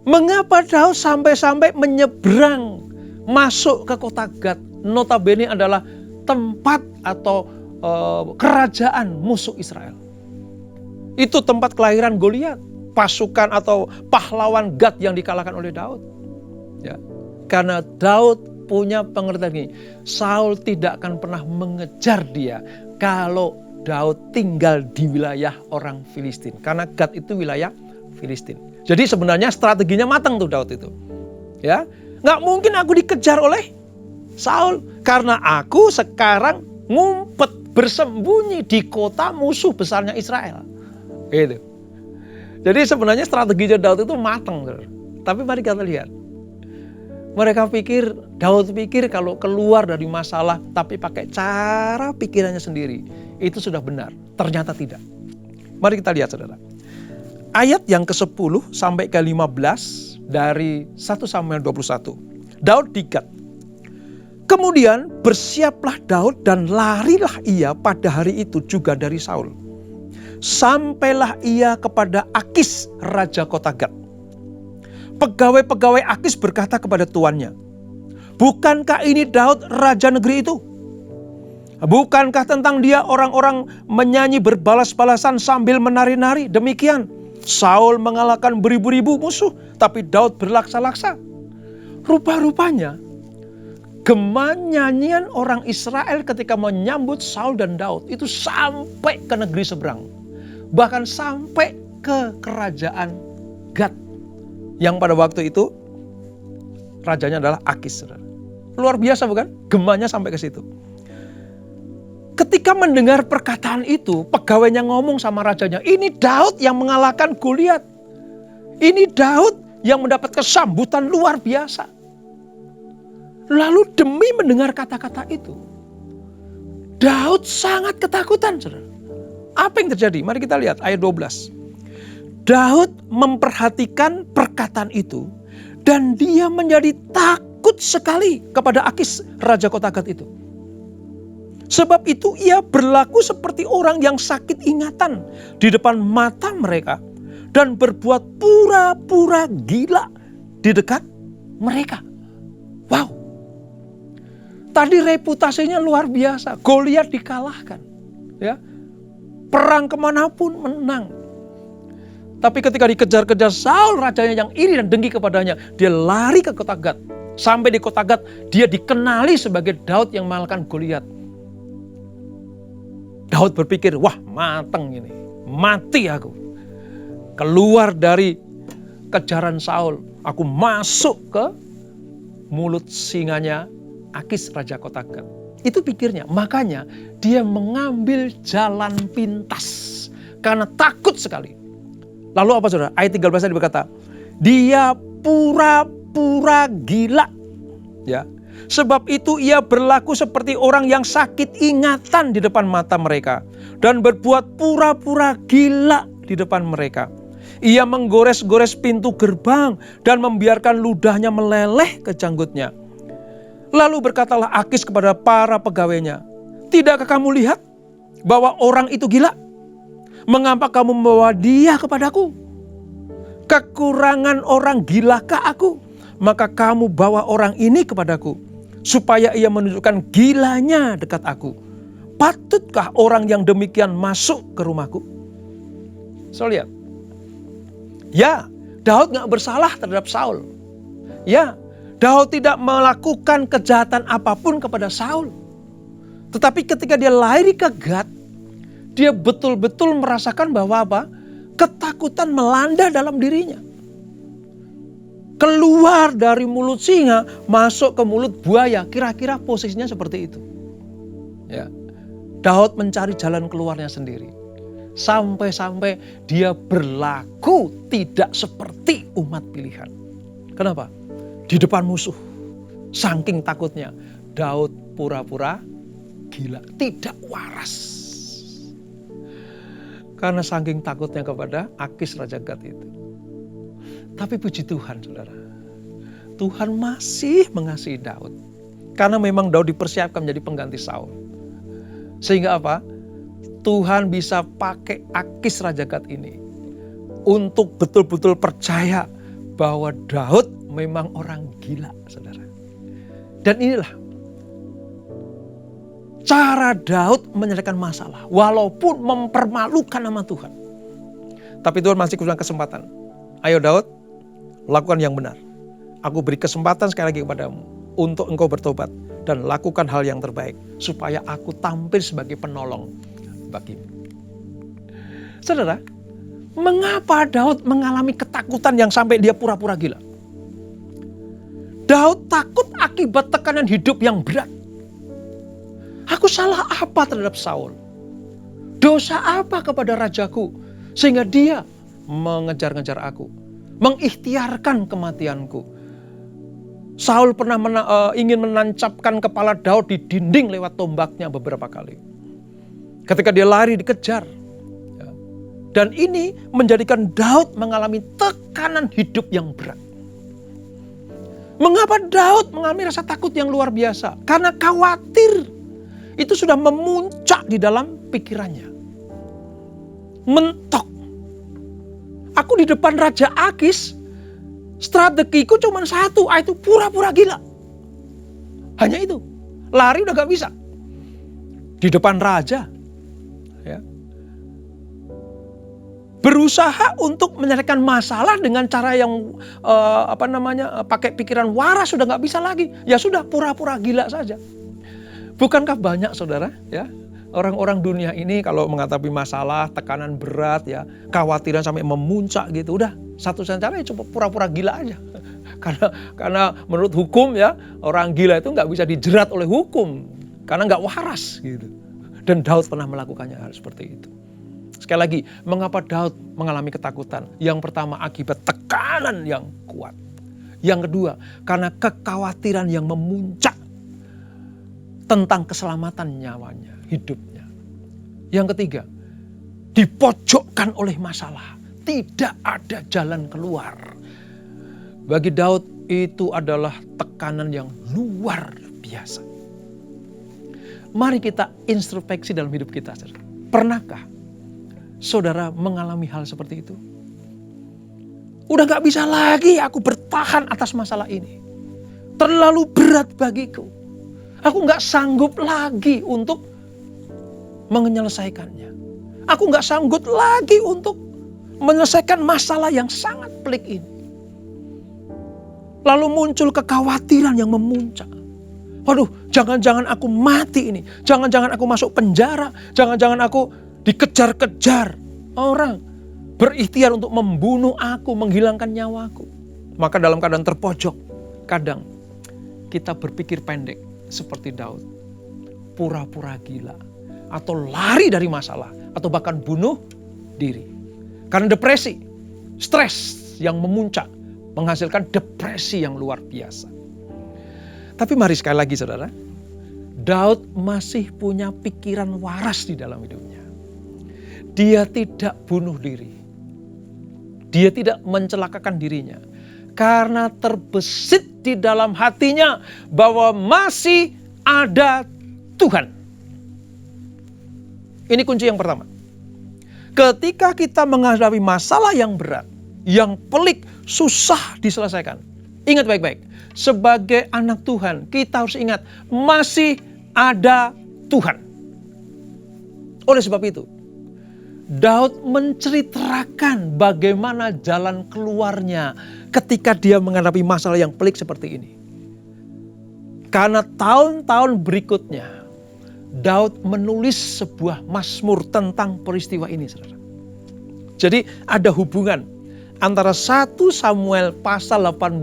Mengapa Daud sampai-sampai menyeberang masuk ke kota Gat? Notabene adalah tempat atau kerajaan musuh Israel. Itu tempat kelahiran Goliat, pasukan atau pahlawan Gat yang dikalahkan oleh Daud. Ya. Karena Daud punya pengertian ini, Saul tidak akan pernah mengejar dia kalau Daud tinggal di wilayah orang Filistin. Karena Gat itu wilayah Filistin. Jadi sebenarnya strateginya matang tuh Daud itu. Ya, nggak mungkin aku dikejar oleh Saul karena aku sekarang ngumpet bersembunyi di kota musuh besarnya Israel. Gitu. Jadi sebenarnya strategi Daud itu matang. Tapi mari kita lihat. Daud pikir kalau keluar dari masalah tapi pakai cara pikirannya sendiri. Itu sudah benar. Ternyata tidak. Mari kita lihat, saudara. Ayat yang ke-10 sampai ke-15 dari 1 Samuel 21. Daud di Gat. Kemudian bersiaplah Daud dan larilah ia pada hari itu juga dari Saul. Sampailah ia kepada Akis, raja kota Gat. Pegawai-pegawai Akis berkata kepada tuannya, "Bukankah ini Daud raja negeri itu? Bukankah tentang dia orang-orang menyanyi berbalas-balasan sambil menari-nari? Demikian, Saul mengalahkan beribu-ribu musuh, tapi Daud berlaksa-laksa." Rupa-rupanya, gema nyanyian orang Israel ketika menyambut Saul dan Daud itu sampai ke negeri seberang. Bahkan sampai ke kerajaan Gat. Yang pada waktu itu rajanya adalah Akis. Luar biasa bukan? Gemanya sampai ke situ. Ketika mendengar perkataan itu, pegawainya ngomong sama rajanya, "Ini Daud yang mengalahkan Goliat. Ini Daud yang mendapat kesambutan luar biasa." Lalu demi mendengar kata-kata itu, Daud sangat ketakutan, saudara. Apa yang terjadi? Mari kita lihat ayat 12. Daud memperhatikan perkataan itu dan dia menjadi takut sekali kepada Akis, raja kota Gat itu. Sebab itu ia berlaku seperti orang yang sakit ingatan di depan mata mereka dan berbuat pura-pura gila di dekat mereka. Wow. Tadi reputasinya luar biasa. Goliat dikalahkan. Ya. Perang kemanapun menang. Tapi ketika dikejar-kejar Saul, rajanya yang iri dan dengki kepadanya, dia lari ke kota Gat. Sampai di kota Gat, dia dikenali sebagai Daud yang mengalahkan Goliat. Daud berpikir, wah mateng ini, mati aku. Keluar dari kejaran Saul, aku masuk ke mulut singanya Akis, raja kota Gat. Itu pikirnya, makanya dia mengambil jalan pintas. Karena takut sekali. Lalu apa saudara? Ayat 13 tadi berkata, dia pura-pura gila. Ya. Sebab itu ia berlaku seperti orang yang sakit ingatan di depan mata mereka. Dan berbuat pura-pura gila di depan mereka. Ia menggores-gores pintu gerbang dan membiarkan ludahnya meleleh ke janggutnya. Lalu berkatalah Akis kepada para pegawainya, "Tidakkah kamu lihat bahwa orang itu gila? Mengapa kamu membawa dia kepadaku? Kekurangan orang gilakah aku? Maka kamu bawa orang ini kepadaku, supaya ia menunjukkan gilanya dekat aku. Patutkah orang yang demikian masuk ke rumahku?" So lihat. Ya, Daud gak bersalah terhadap Saul. Ya, Daud tidak melakukan kejahatan apapun kepada Saul. Tetapi ketika dia lari ke Gad, dia betul-betul merasakan bahwa apa? Ketakutan melanda dalam dirinya. Keluar dari mulut singa, masuk ke mulut buaya. Kira-kira posisinya seperti itu. Ya. Daud mencari jalan keluarnya sendiri. Sampai-sampai dia berlaku tidak seperti umat pilihan. Kenapa? Di depan musuh. Saking takutnya, Daud pura-pura gila, tidak waras. Karena saking takutnya kepada Akis Raja Gad itu. Tapi puji Tuhan, saudara. Tuhan masih mengasihi Daud. Karena memang Daud dipersiapkan menjadi pengganti Saul. Sehingga apa? Tuhan bisa pakai Akis Raja Gad ini untuk betul-betul percaya bahwa Daud memang orang gila, saudara. Dan inilah cara Daud menyelesaikan masalah. Walaupun mempermalukan nama Tuhan. Tapi Tuhan masih memberikan kesempatan. Ayo Daud, lakukan yang benar. Aku beri kesempatan sekali lagi kepadamu. Untuk engkau bertobat. Dan lakukan hal yang terbaik. Supaya aku tampil sebagai penolong bagimu. Saudara, mengapa Daud mengalami ketakutan yang sampai dia pura-pura gila? Daud takut akibat tekanan hidup yang berat. Aku salah apa terhadap Saul? Dosa apa kepada rajaku? Sehingga dia mengejar-ngejar aku. Mengikhtiarkan kematianku. Saul pernah ingin menancapkan kepala Daud di dinding lewat tombaknya beberapa kali. Ketika dia lari dikejar. Dan ini menjadikan Daud mengalami tekanan hidup yang berat. Mengapa Daud mengalami rasa takut yang luar biasa? Karena khawatir. Itu sudah memuncak di dalam pikirannya. Mentok. Aku di depan Raja Akis, strategiku cuma satu, itu pura-pura gila. Hanya itu. Lari udah gak bisa. Di depan raja. Ya. Berusaha untuk menyelesaikan masalah dengan cara yang pakai pikiran waras sudah nggak bisa lagi. Ya sudah pura-pura gila saja. Bukankah banyak saudara ya orang-orang dunia ini kalau menghadapi masalah, tekanan berat ya, kekhawatiran sampai memuncak gitu, udah satu-satunya cara ya cuma pura-pura gila aja. Karena menurut hukum ya orang gila itu nggak bisa dijerat oleh hukum karena nggak waras gitu. Dan Daud pernah melakukannya hal seperti itu. Sekali lagi, mengapa Daud mengalami ketakutan? Yang pertama akibat tekanan yang kuat. Yang kedua, karena kekhawatiran yang memuncak tentang keselamatan nyawanya, hidupnya. Yang ketiga, dipojokkan oleh masalah. Tidak ada jalan keluar. Bagi Daud itu adalah tekanan yang luar biasa. Mari kita introspeksi dalam hidup kita. Pernahkah saudara mengalami hal seperti itu? Udah gak bisa lagi aku bertahan atas masalah ini. Terlalu berat bagiku. Aku gak sanggup lagi untuk menyelesaikannya. Aku gak sanggup lagi untuk menyelesaikan masalah yang sangat pelik ini. Lalu muncul kekhawatiran yang memuncak. Waduh, jangan-jangan aku mati ini. Jangan-jangan aku masuk penjara. Jangan-jangan aku dikejar-kejar orang berikhtiar untuk membunuh aku, menghilangkan nyawaku. Maka dalam keadaan terpojok, kadang kita berpikir pendek seperti Daud. Pura-pura gila. Atau lari dari masalah. Atau bahkan bunuh diri. Karena depresi, stres yang memuncak, menghasilkan depresi yang luar biasa. Tapi mari sekali lagi saudara, Daud masih punya pikiran waras di dalam hidupnya. Dia tidak bunuh diri. Dia tidak mencelakakan dirinya. Karena terbesit di dalam hatinya bahwa masih ada Tuhan. Ini kunci yang pertama. Ketika kita menghadapi masalah yang berat, yang pelik, susah diselesaikan. Ingat baik-baik. Sebagai anak Tuhan, kita harus ingat masih ada Tuhan. Oleh sebab itu, Daud menceritakan bagaimana jalan keluarnya ketika dia menghadapi masalah yang pelik seperti ini. Karena tahun-tahun berikutnya, Daud menulis sebuah mazmur tentang peristiwa ini, saudara. Jadi ada hubungan antara 1 Samuel pasal 18,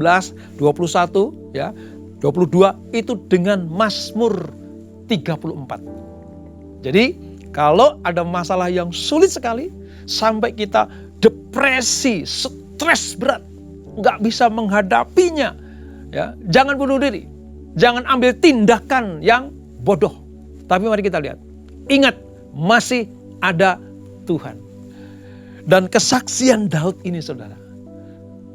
21, ya, 22 itu dengan Mazmur 34. Jadi kalau ada masalah yang sulit sekali sampai kita depresi, stres berat, nggak bisa menghadapinya, ya, jangan bunuh diri, jangan ambil tindakan yang bodoh. Tapi mari kita lihat, ingat masih ada Tuhan. Dan kesaksian Daud ini, saudara,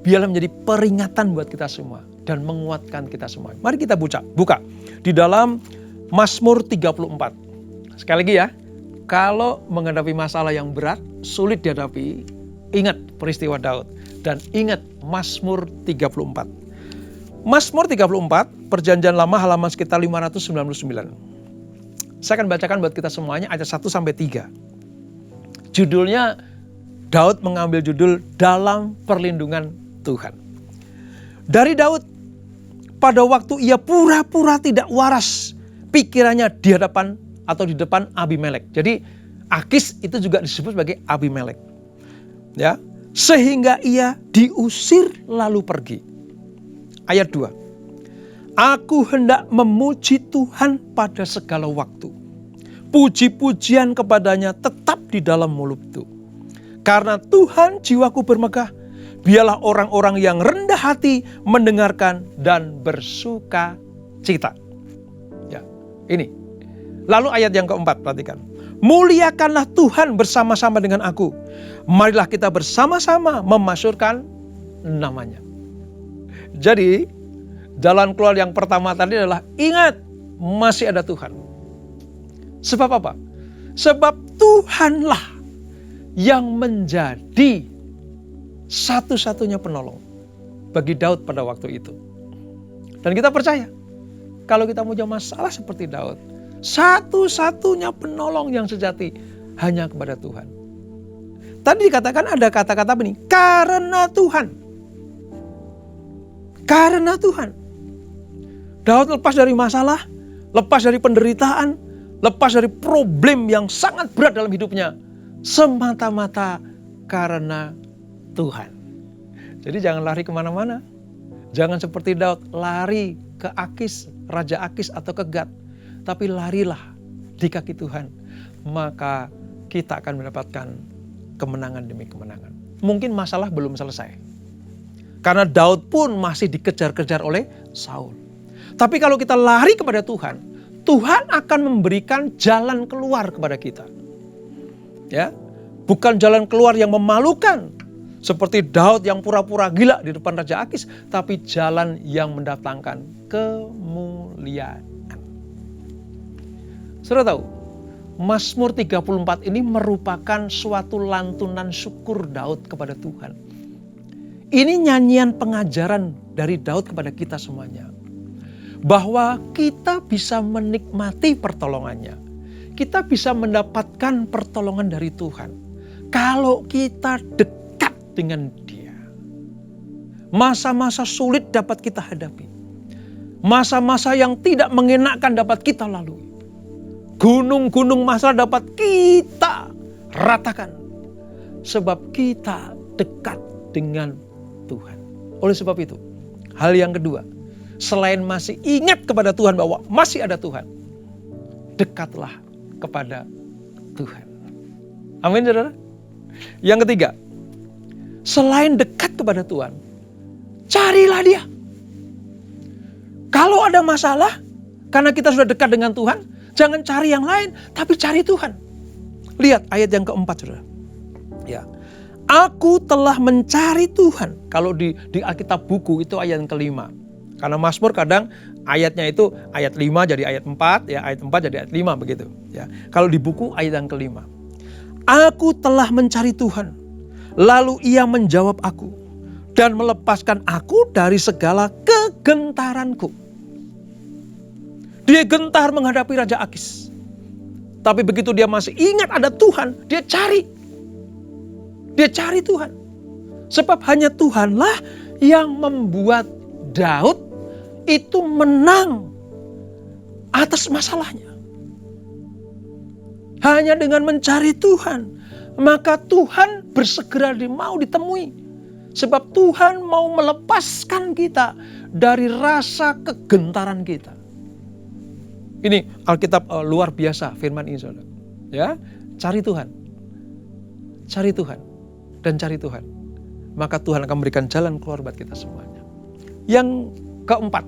biarlah menjadi peringatan buat kita semua dan menguatkan kita semua. Mari kita buka di dalam Mazmur 34. Sekali lagi ya, kalau menghadapi masalah yang berat, sulit dihadapi, ingat peristiwa Daud dan ingat Mazmur 34. Mazmur 34, Perjanjian Lama halaman sekitar 599. Saya akan bacakan buat kita semuanya ayat 1-3. Judulnya, Daud mengambil judul Dalam Perlindungan Tuhan. Dari Daud, pada waktu ia pura-pura tidak waras pikirannya di hadapan atau di depan Abimelek. Jadi Akis itu juga disebut sebagai Abimelek. Ya, sehingga ia diusir lalu pergi. Ayat 2. Aku hendak memuji Tuhan pada segala waktu. Puji-pujian kepadanya tetap di dalam mulutku. Karena Tuhan jiwaku bermegah, biarlah orang-orang yang rendah hati mendengarkan dan bersuka cita. Ya, ini. Lalu ayat yang keempat, perhatikan. Muliakanlah Tuhan bersama-sama dengan aku. Marilah kita bersama-sama memasyurkan namanya. Jadi, jalan keluar yang pertama tadi adalah ingat masih ada Tuhan. Sebab apa? Sebab Tuhanlah yang menjadi satu-satunya penolong bagi Daud pada waktu itu. Dan kita percaya, kalau kita punya masalah seperti Daud, satu-satunya penolong yang sejati hanya kepada Tuhan. Tadi dikatakan ada kata-kata ini, karena Tuhan. Karena Tuhan. Daud lepas dari masalah, lepas dari penderitaan, lepas dari problem yang sangat berat dalam hidupnya. Semata-mata karena Tuhan. Jadi jangan lari kemana-mana. Jangan seperti Daud lari ke Akis, Raja Akis atau ke Gat. Tapi larilah di kaki Tuhan. Maka kita akan mendapatkan kemenangan demi kemenangan. Mungkin masalah belum selesai. Karena Daud pun masih dikejar-kejar oleh Saul. Tapi kalau kita lari kepada Tuhan, Tuhan akan memberikan jalan keluar kepada kita. Ya, bukan jalan keluar yang memalukan seperti Daud yang pura-pura gila di depan Raja Akis, tapi jalan yang mendatangkan kemuliaan. Saudara tahu, Mazmur 34 ini merupakan suatu lantunan syukur Daud kepada Tuhan. Ini nyanyian pengajaran dari Daud kepada kita semuanya. Bahwa kita bisa menikmati pertolongannya. Kita bisa mendapatkan pertolongan dari Tuhan. Kalau kita dekat dengan Dia. Masa-masa sulit dapat kita hadapi. Masa-masa yang tidak mengenakan dapat kita lalui. Gunung-gunung masalah dapat kita ratakan. Sebab kita dekat dengan Tuhan. Oleh sebab itu, hal yang kedua, selain masih ingat kepada Tuhan bahwa masih ada Tuhan, dekatlah kepada Tuhan. Amin, saudara. Yang ketiga, selain dekat kepada Tuhan, carilah Dia. Kalau ada masalah, karena kita sudah dekat dengan Tuhan, jangan cari yang lain, tapi cari Tuhan. Lihat ayat yang keempat, saudara. Ya, aku telah mencari Tuhan. Kalau di Alkitab buku itu ayat yang kelima. Karena Mazmur kadang ayatnya itu ayat 5 jadi ayat 4, ya ayat 4 jadi ayat 5 begitu. Ya. Kalau di buku ayat yang kelima. Aku telah mencari Tuhan, lalu Ia menjawab aku dan melepaskan aku dari segala kegentaranku. Dia gentar menghadapi Raja Akis. Tapi begitu dia masih ingat ada Tuhan, dia cari. Dia cari Tuhan. Sebab hanya Tuhanlah yang membuat Daud itu menang atas masalahnya. Hanya dengan mencari Tuhan, maka Tuhan bersegera mau ditemui. Sebab Tuhan mau melepaskan kita dari rasa kegentaran kita. Ini Alkitab luar biasa firman ini, saudara. Ya, cari Tuhan. Cari Tuhan dan cari Tuhan. Maka Tuhan akan memberikan jalan keluar buat kita semuanya. Yang keempat,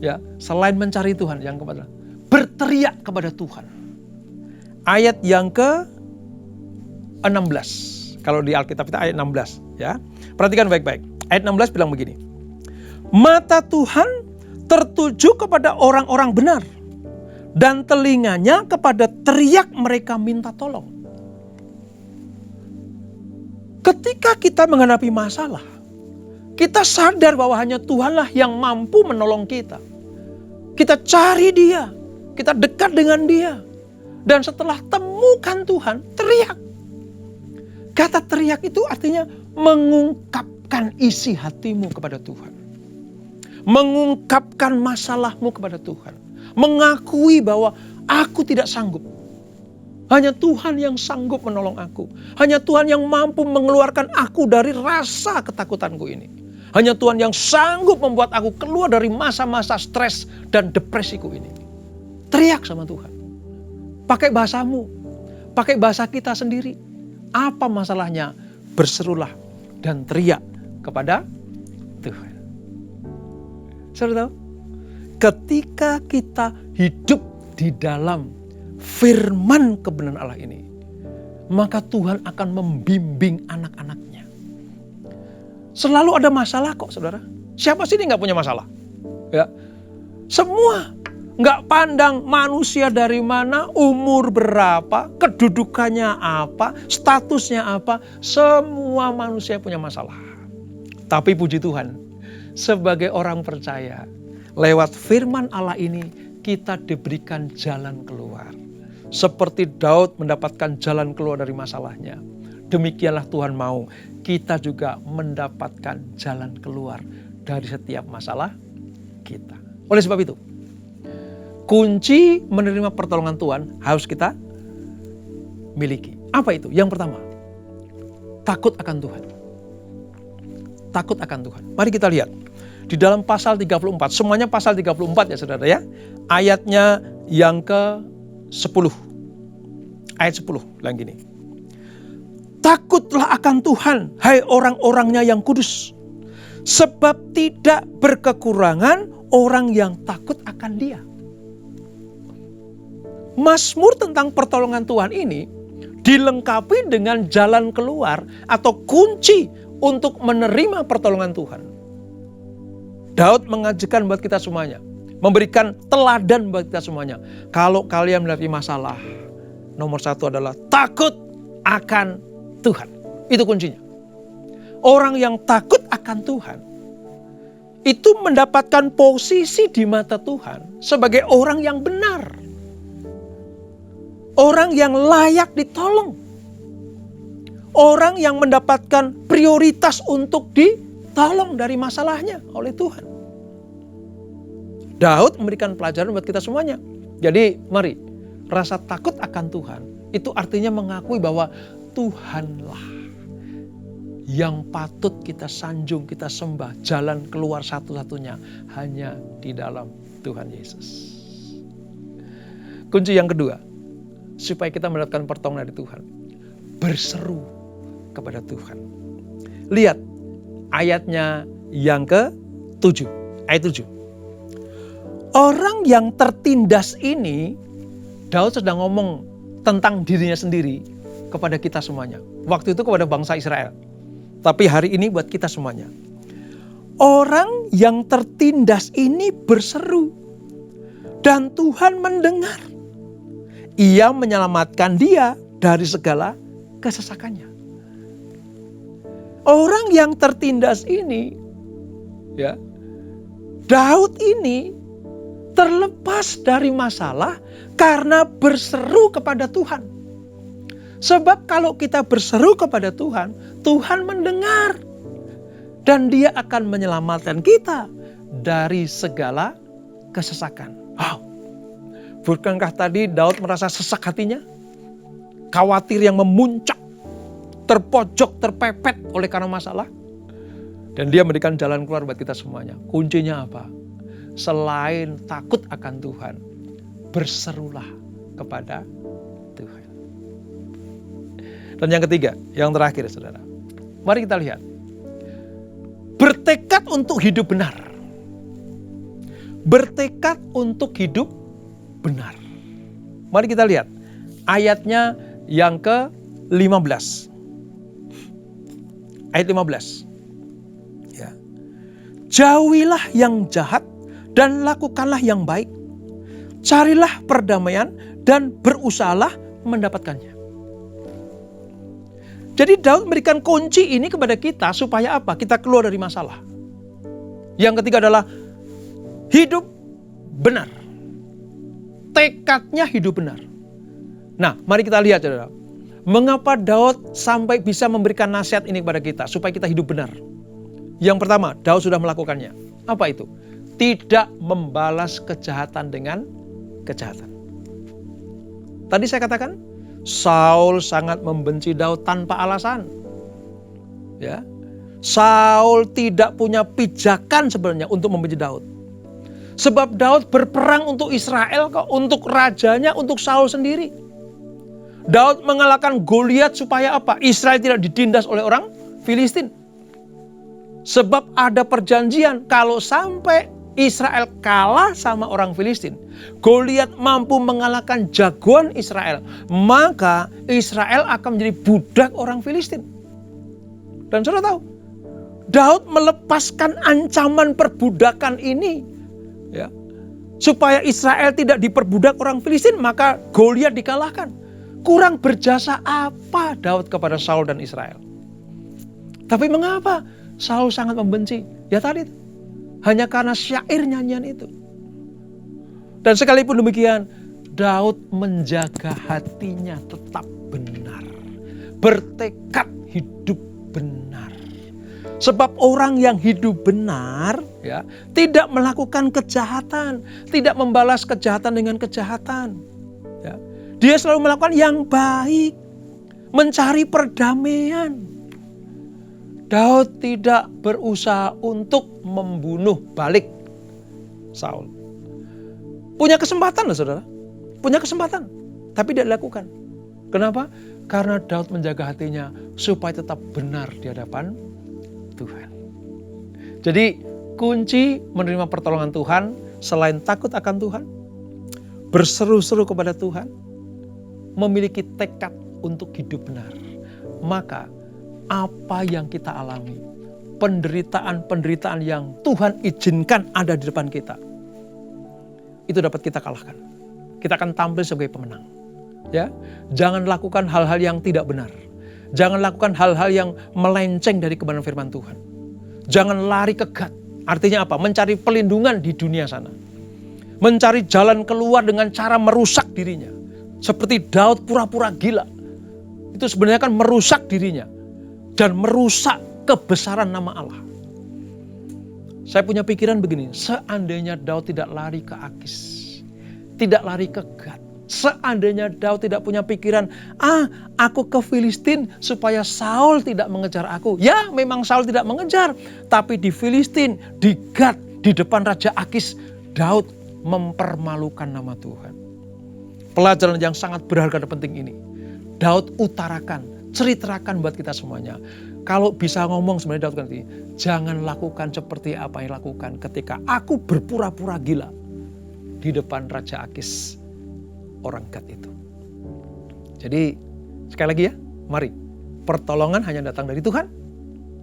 ya, selain mencari Tuhan, yang keempat adalah berteriak kepada Tuhan. Ayat yang ke-16. Kalau di Alkitab itu ayat 16, ya. Perhatikan baik-baik. Ayat 16 bilang begini. Mata Tuhan tertuju kepada orang-orang benar dan telinganya kepada teriak mereka minta tolong. Ketika kita menghadapi masalah, kita sadar bahwa hanya Tuhanlah yang mampu menolong kita. Kita cari Dia, kita dekat dengan Dia. Dan setelah temukan Tuhan, teriak. Kata teriak itu artinya mengungkapkan isi hatimu kepada Tuhan. Mengungkapkan masalahmu kepada Tuhan. Mengakui bahwa aku tidak sanggup. Hanya Tuhan yang sanggup menolong aku. Hanya Tuhan yang mampu mengeluarkan aku dari rasa ketakutanku ini. Hanya Tuhan yang sanggup membuat aku keluar dari masa-masa stres dan depresiku ini. Teriak sama Tuhan. Pakai bahasamu, pakai bahasa kita sendiri. Apa masalahnya? Berserulah dan teriak kepada Tuhan. Saudara tahu? Ketika kita hidup di dalam firman kebenaran Allah ini, maka Tuhan akan membimbing anak-anaknya. Selalu ada masalah kok, saudara. Siapa sih ini gak punya masalah? Ya, semua. Nggak pandang manusia dari mana, umur berapa, kedudukannya apa, statusnya apa. Semua manusia punya masalah. Tapi puji Tuhan, sebagai orang percaya, lewat firman Allah ini kita diberikan jalan keluar. Seperti Daud mendapatkan jalan keluar dari masalahnya. Demikianlah Tuhan mau kita juga mendapatkan jalan keluar dari setiap masalah kita. Oleh sebab itu, kunci menerima pertolongan Tuhan harus kita miliki. Apa itu? Yang pertama, takut akan Tuhan. Takut akan Tuhan. Mari kita lihat. Di dalam pasal 34, semuanya pasal 34 ya saudara ya. Ayatnya yang ke-10. Ayat 10, bilang gini. Takutlah akan Tuhan, hai orang-orangnya yang kudus. Sebab tidak berkekurangan orang yang takut akan Dia. Mazmur tentang pertolongan Tuhan ini dilengkapi dengan jalan keluar atau kunci untuk menerima pertolongan Tuhan. Daud mengajarkan buat kita semuanya, memberikan teladan buat kita semuanya. Kalau kalian menghadapi masalah, nomor satu adalah takut akan Tuhan. Itu kuncinya. Orang yang takut akan Tuhan itu mendapatkan posisi di mata Tuhan sebagai orang yang benar. Orang yang layak ditolong. Orang yang mendapatkan prioritas untuk ditolong dari masalahnya oleh Tuhan. Daud memberikan pelajaran buat kita semuanya. Jadi mari, rasa takut akan Tuhan itu artinya mengakui bahwa Tuhanlah yang patut kita sanjung, kita sembah. Jalan keluar satu-satunya hanya di dalam Tuhan Yesus. Kunci yang kedua, supaya kita mendapatkan pertolongan dari Tuhan, berseru kepada Tuhan. Lihat ayatnya yang ke-7. Ayat 7. Orang yang tertindas ini, Daud sedang ngomong tentang dirinya sendiri kepada kita semuanya. Waktu itu kepada bangsa Israel. Tapi hari ini buat kita semuanya. Orang yang tertindas ini berseru. Dan Tuhan mendengar. Ia menyelamatkan dia dari segala kesesakannya. Orang yang tertindas ini, ya, Daud ini terlepas dari masalah karena berseru kepada Tuhan. Sebab kalau kita berseru kepada Tuhan, Tuhan mendengar. Dan Dia akan menyelamatkan kita dari segala kesesakan. Wow. Bukankah tadi Daud merasa sesak hatinya? khawatir yang memuncak, terpojok, terpepet oleh karena masalah. Dan dia memberikan jalan keluar buat kita semuanya. Kuncinya apa? Selain takut akan Tuhan, berserulah kepada Tuhan. Dan yang ketiga, yang terakhir saudara. Mari kita lihat. Bertekad untuk hidup benar. Bertekad untuk hidup benar. Mari kita lihat ayatnya yang ke-15. Ayat 15. Ya. Jauhilah yang jahat dan lakukanlah yang baik. Carilah perdamaian dan berusahalah mendapatkannya. Jadi Daud memberikan kunci ini kepada kita supaya apa? Kita keluar dari masalah. Yang ketiga adalah hidup benar. Tekadnya hidup benar. Nah, mari kita lihat saudara. Mengapa Daud sampai bisa memberikan nasihat ini kepada kita supaya kita hidup benar? Yang pertama, Daud sudah melakukannya. Apa itu? Tidak membalas kejahatan dengan kejahatan. Tadi saya katakan, Saul sangat membenci Daud tanpa alasan. Ya. Saul tidak punya pijakan sebenarnya untuk membenci Daud. Sebab Daud berperang untuk Israel kok, untuk rajanya, untuk Saul sendiri. Daud mengalahkan Goliat supaya apa? Israel tidak ditindas oleh orang Filistin. Sebab ada perjanjian kalau sampai Israel kalah sama orang Filistin, Goliat mampu mengalahkan jagoan Israel, maka Israel akan menjadi budak orang Filistin. Dan saudara tahu, Daud melepaskan ancaman perbudakan ini, ya, supaya Israel tidak diperbudak orang Filistin, maka Goliat dikalahkan. Kurang berjasa apa Daud kepada Saul dan Israel? Tapi mengapa Saul sangat membenci? Ya tadi, hanya karena syair nyanyian itu. Dan sekalipun demikian, Daud menjaga hatinya tetap benar. Bertekad hidup benar. Sebab orang yang hidup benar, ya, tidak melakukan kejahatan, tidak membalas kejahatan dengan kejahatan. Ya. Dia selalu melakukan yang baik, mencari perdamaian. Daud tidak berusaha untuk membunuh balik Saul. Punya kesempatan loh saudara. Punya kesempatan. Tapi tidak dilakukan. Kenapa? Karena Daud menjaga hatinya supaya tetap benar di hadapan Tuhan. Jadi kunci menerima pertolongan Tuhan selain takut akan Tuhan, berseru-seru kepada Tuhan, memiliki tekad untuk hidup benar. Maka apa yang kita alami, penderitaan-penderitaan yang Tuhan izinkan ada di depan kita, itu dapat kita kalahkan. Kita akan tampil sebagai pemenang. Ya, jangan lakukan hal-hal yang tidak benar. Jangan lakukan hal-hal yang melenceng dari kebenaran firman Tuhan. Jangan lari ke gat. Artinya apa? Mencari pelindungan di dunia sana. Mencari jalan keluar dengan cara merusak dirinya. Seperti Daud pura-pura gila. Itu sebenarnya kan merusak dirinya. Dan merusak kebesaran nama Allah. Saya punya pikiran begini, seandainya Daud tidak lari ke Akis, tidak lari ke Gat, seandainya Daud tidak punya pikiran, aku ke Filistin supaya Saul tidak mengejar aku. Ya, memang Saul tidak mengejar, tapi di Filistin, di Gat, di depan Raja Akis, Daud mempermalukan nama Tuhan. Pelajaran yang sangat berharga dan penting ini, Daud utarakan, ceritakan buat kita semuanya. Kalau bisa ngomong sebenarnya Daud nanti, jangan lakukan seperti apa yang lakukan ketika aku berpura-pura gila di depan Raja Akis, orang Gat itu. Jadi sekali lagi ya, mari pertolongan hanya datang dari Tuhan,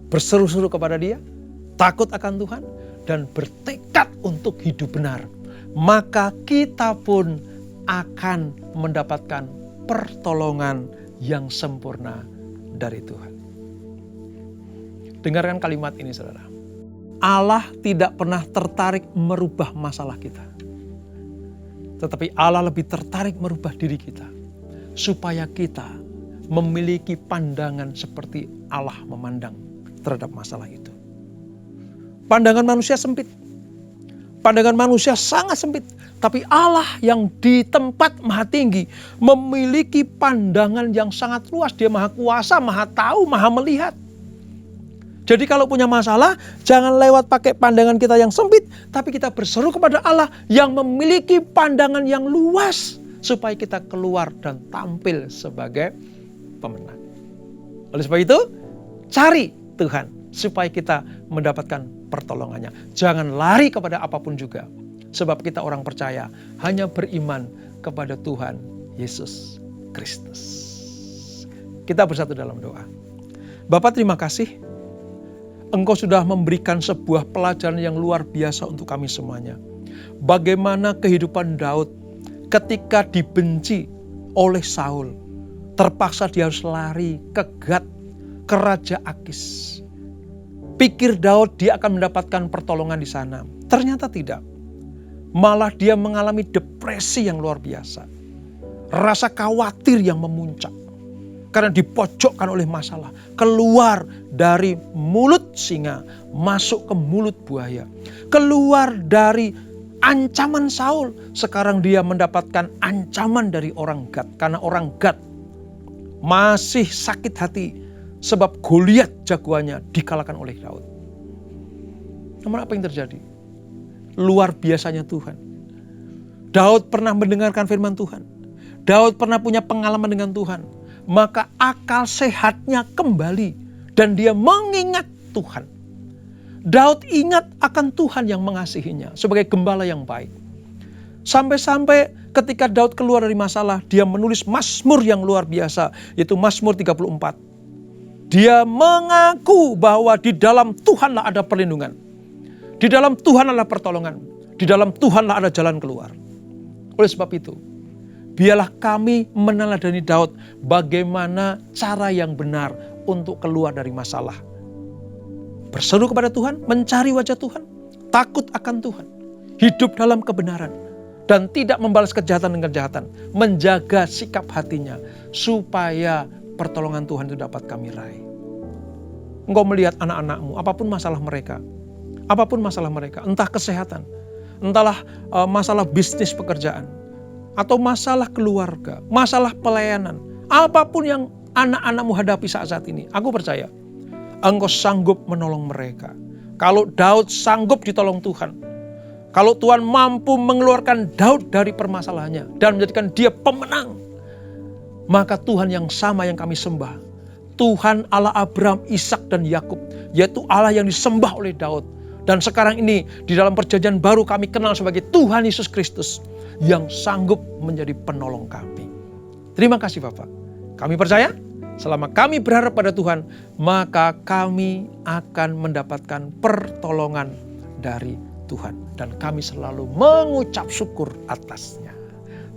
berseru-seru kepada Dia, takut akan Tuhan, dan bertekad untuk hidup benar. Maka kita pun akan mendapatkan pertolongan yang sempurna dari Tuhan. Dengarkan kalimat ini saudara. Allah tidak pernah tertarik merubah masalah kita. Tetapi Allah lebih tertarik merubah diri kita. Supaya kita memiliki pandangan seperti Allah memandang terhadap masalah itu. Pandangan manusia sempit. Pandangan manusia sangat sempit. Tapi Allah yang di tempat maha tinggi memiliki pandangan yang sangat luas. Dia maha kuasa, maha tahu, maha melihat. Jadi kalau punya masalah, jangan lewat pakai pandangan kita yang sempit, tapi kita berseru kepada Allah yang memiliki pandangan yang luas, supaya kita keluar dan tampil sebagai pemenang. Oleh sebab itu, cari Tuhan, supaya kita mendapatkan pertolongannya. Jangan lari kepada apapun juga, sebab kita orang percaya hanya beriman kepada Tuhan Yesus Kristus. Kita bersatu dalam doa. Bapa, terima kasih. Engkau sudah memberikan sebuah pelajaran yang luar biasa untuk kami semuanya. Bagaimana kehidupan Daud ketika dibenci oleh Saul. Terpaksa dia harus lari ke Gat, ke Raja Akis. Pikir Daud dia akan mendapatkan pertolongan di sana. Ternyata tidak. Malah dia mengalami depresi yang luar biasa. Rasa khawatir yang memuncak. Karena dipojokkan oleh masalah. Keluar dari mulut singa, masuk ke mulut buaya. Keluar dari ancaman Saul, sekarang dia mendapatkan ancaman dari orang Gat. Karena orang Gat masih sakit hati sebab Goliat jagoannya dikalahkan oleh Daud. Namun apa yang terjadi? Luar biasanya Tuhan. Daud pernah mendengarkan firman Tuhan. Daud pernah punya pengalaman dengan Tuhan. Maka akal sehatnya kembali dan dia mengingat Tuhan. Daud ingat akan Tuhan yang mengasihinya sebagai gembala yang baik. Sampai-sampai ketika Daud keluar dari masalah, dia menulis Mazmur yang luar biasa, yaitu Mazmur 34. Dia mengaku bahwa di dalam Tuhanlah ada perlindungan. Di dalam Tuhan adalah pertolongan. Di dalam Tuhanlah ada jalan keluar. Oleh sebab itu, biarlah kami meneladani Daud bagaimana cara yang benar untuk keluar dari masalah. Berseru kepada Tuhan, mencari wajah Tuhan, takut akan Tuhan, hidup dalam kebenaran, dan tidak membalas kejahatan dengan kejahatan, menjaga sikap hatinya supaya pertolongan Tuhan itu dapat kami raih. Engkau melihat anak-anakmu, apapun masalah mereka, entah kesehatan, entahlah masalah bisnis pekerjaan, atau masalah keluarga, masalah pelayanan, apapun yang anak-anakmu hadapi saat ini, aku percaya Engkau sanggup menolong mereka. Kalau Daud sanggup ditolong Tuhan, kalau Tuhan mampu mengeluarkan Daud dari permasalahannya dan menjadikan dia pemenang, maka Tuhan yang sama yang kami sembah, Tuhan Allah Abraham, Ishak dan Yakub, yaitu Allah yang disembah oleh Daud, dan sekarang ini di dalam perjanjian baru kami kenal sebagai Tuhan Yesus Kristus yang sanggup menjadi penolong kami. Terima kasih Bapak. Kami percaya selama kami berharap pada Tuhan, maka kami akan mendapatkan pertolongan dari Tuhan. Dan kami selalu mengucap syukur atasnya.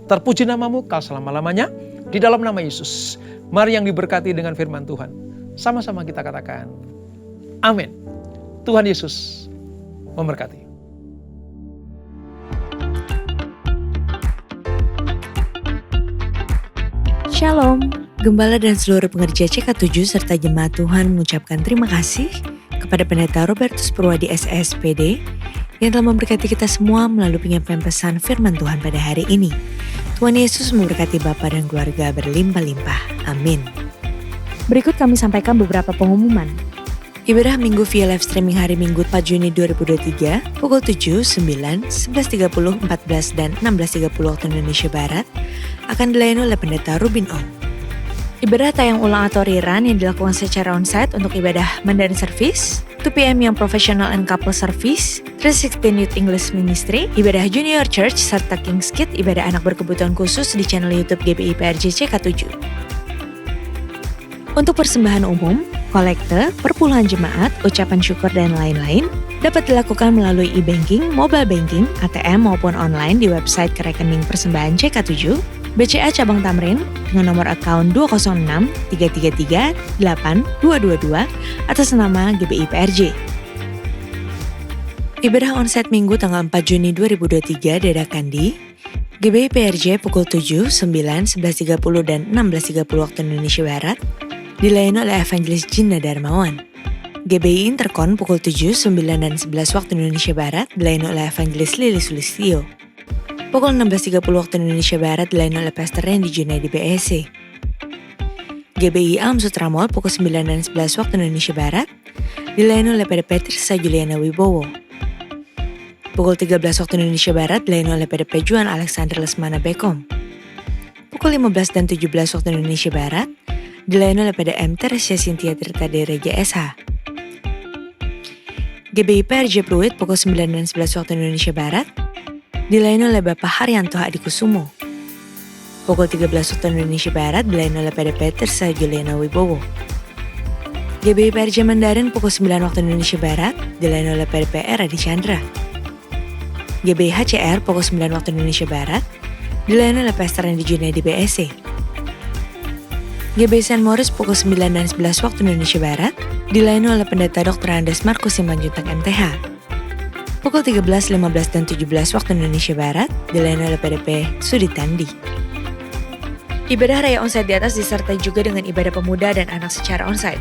Terpuji namamu kau selama-lamanya, di dalam nama Yesus. Mari yang diberkati dengan firman Tuhan, sama-sama kita katakan amin. Tuhan Yesus memberkati. Shalom, Gembala dan seluruh pengerja CK7 serta jemaat Tuhan mengucapkan terima kasih kepada Pendeta Robertus Purwadi SSPD yang telah memberkati kita semua melalui penyampaian pesan firman Tuhan pada hari ini. Tuhan Yesus memberkati Bapa dan keluarga berlimpah-limpah. Amin. Berikut kami sampaikan beberapa pengumuman. Ibadah Minggu via live streaming hari Minggu 4 Juni 2023 pukul 7, 9, 11.30, 14, dan 16.30 waktu Indonesia Barat akan dilayani oleh Pendeta Rubin Ong. Ibadah tayang ulang atau rerun yang dilakukan secara onsite untuk ibadah Mandarin Service, 2 PM yang Professional and Couple Service, 316 Youth English Ministry, ibadah Junior Church, serta King's Kid, ibadah anak berkebutuhan khusus di channel YouTube GBI PRJ CK7. Untuk persembahan umum, kolekte, perpuluhan jemaat, ucapan syukur, dan lain-lain dapat dilakukan melalui e-banking, mobile banking, ATM maupun online di website ke rekening persembahan CK7, BCA Cabang Tamrin dengan nomor akun 206-333-8222 atas nama GBI PRJ. Ibadah onsite Minggu tanggal 4 Juni 2023 diadakan di GBI PRJ pukul 7, 9, 11.30, dan 16.30 waktu Indonesia Barat, dilayani oleh Evangelis Jinda Darmawan. GBI Interkon pukul 7, 9, dan 11 waktu Indonesia Barat dilayani oleh Evangelis Lili Sulistyo. Pukul 16.30 waktu Indonesia Barat dilayani oleh Pastor Randy Junaidi BSC. GBI Alam Sutra Mall pukul 9 dan 11 waktu Indonesia Barat dilayani oleh PDP Tirsa Juliana Wibowo. Pukul 13 waktu Indonesia Barat dilayani oleh PDP Juan Alexander Lesmana Bekom. Pukul 15 dan 17 waktu Indonesia Barat dilayani oleh PDM Teresia Cynthia Tirta Dereja SH. GBI PRJ Pluit pukul 9 dan 11 waktu Indonesia Barat dilayani oleh Bapak Haryanto Hadikusumo. Pukul 13 waktu Indonesia Barat dilayani oleh PDP Tirsa Juliana Wibowo. GBI PRJ Mandarin pukul 9 waktu Indonesia Barat dilayani oleh PDP Radi Chandra. GBI HCR pukul 9 waktu Indonesia Barat dilayani oleh Pastor Randy Junaidi BSC. GBI St. Moritz pukul 9 dan 11 waktu Indonesia Barat dilayani oleh Pendeta Dr. Andes Markus Simanjuntak MTH. Pukul 13, 15, dan 17 waktu Indonesia Barat dilayani oleh PDP Suditandi. Ibadah Raya Onsite di atas disertai juga dengan ibadah pemuda dan anak secara onsite.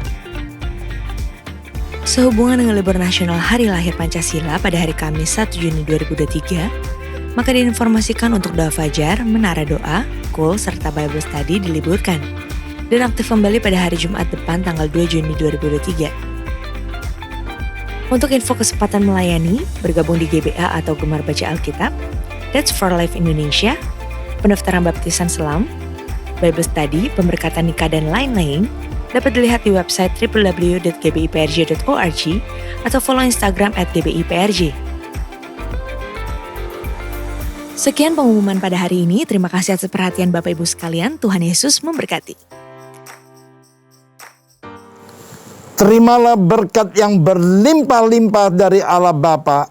Sehubungan dengan libur nasional Hari Lahir Pancasila pada hari Kamis 1 Juni 2023, maka diinformasikan untuk doa fajar, menara doa, kul, serta Bible study diliburkan dan aktif kembali pada hari Jumat depan tanggal 2 Juni 2023. Untuk info kesempatan melayani, bergabung di GBA atau Gemar Baca Alkitab, That's for Life Indonesia, pendaftaran baptisan selam, Bible study, pemberkatan nikah, dan lain-lain, dapat dilihat di website www.gbiprj.org atau follow Instagram @gbiprj. Sekian pengumuman pada hari ini. Terima kasih atas perhatian Bapak Ibu sekalian. Tuhan Yesus memberkati. Terimalah berkat yang berlimpah-limpah dari Allah Bapa,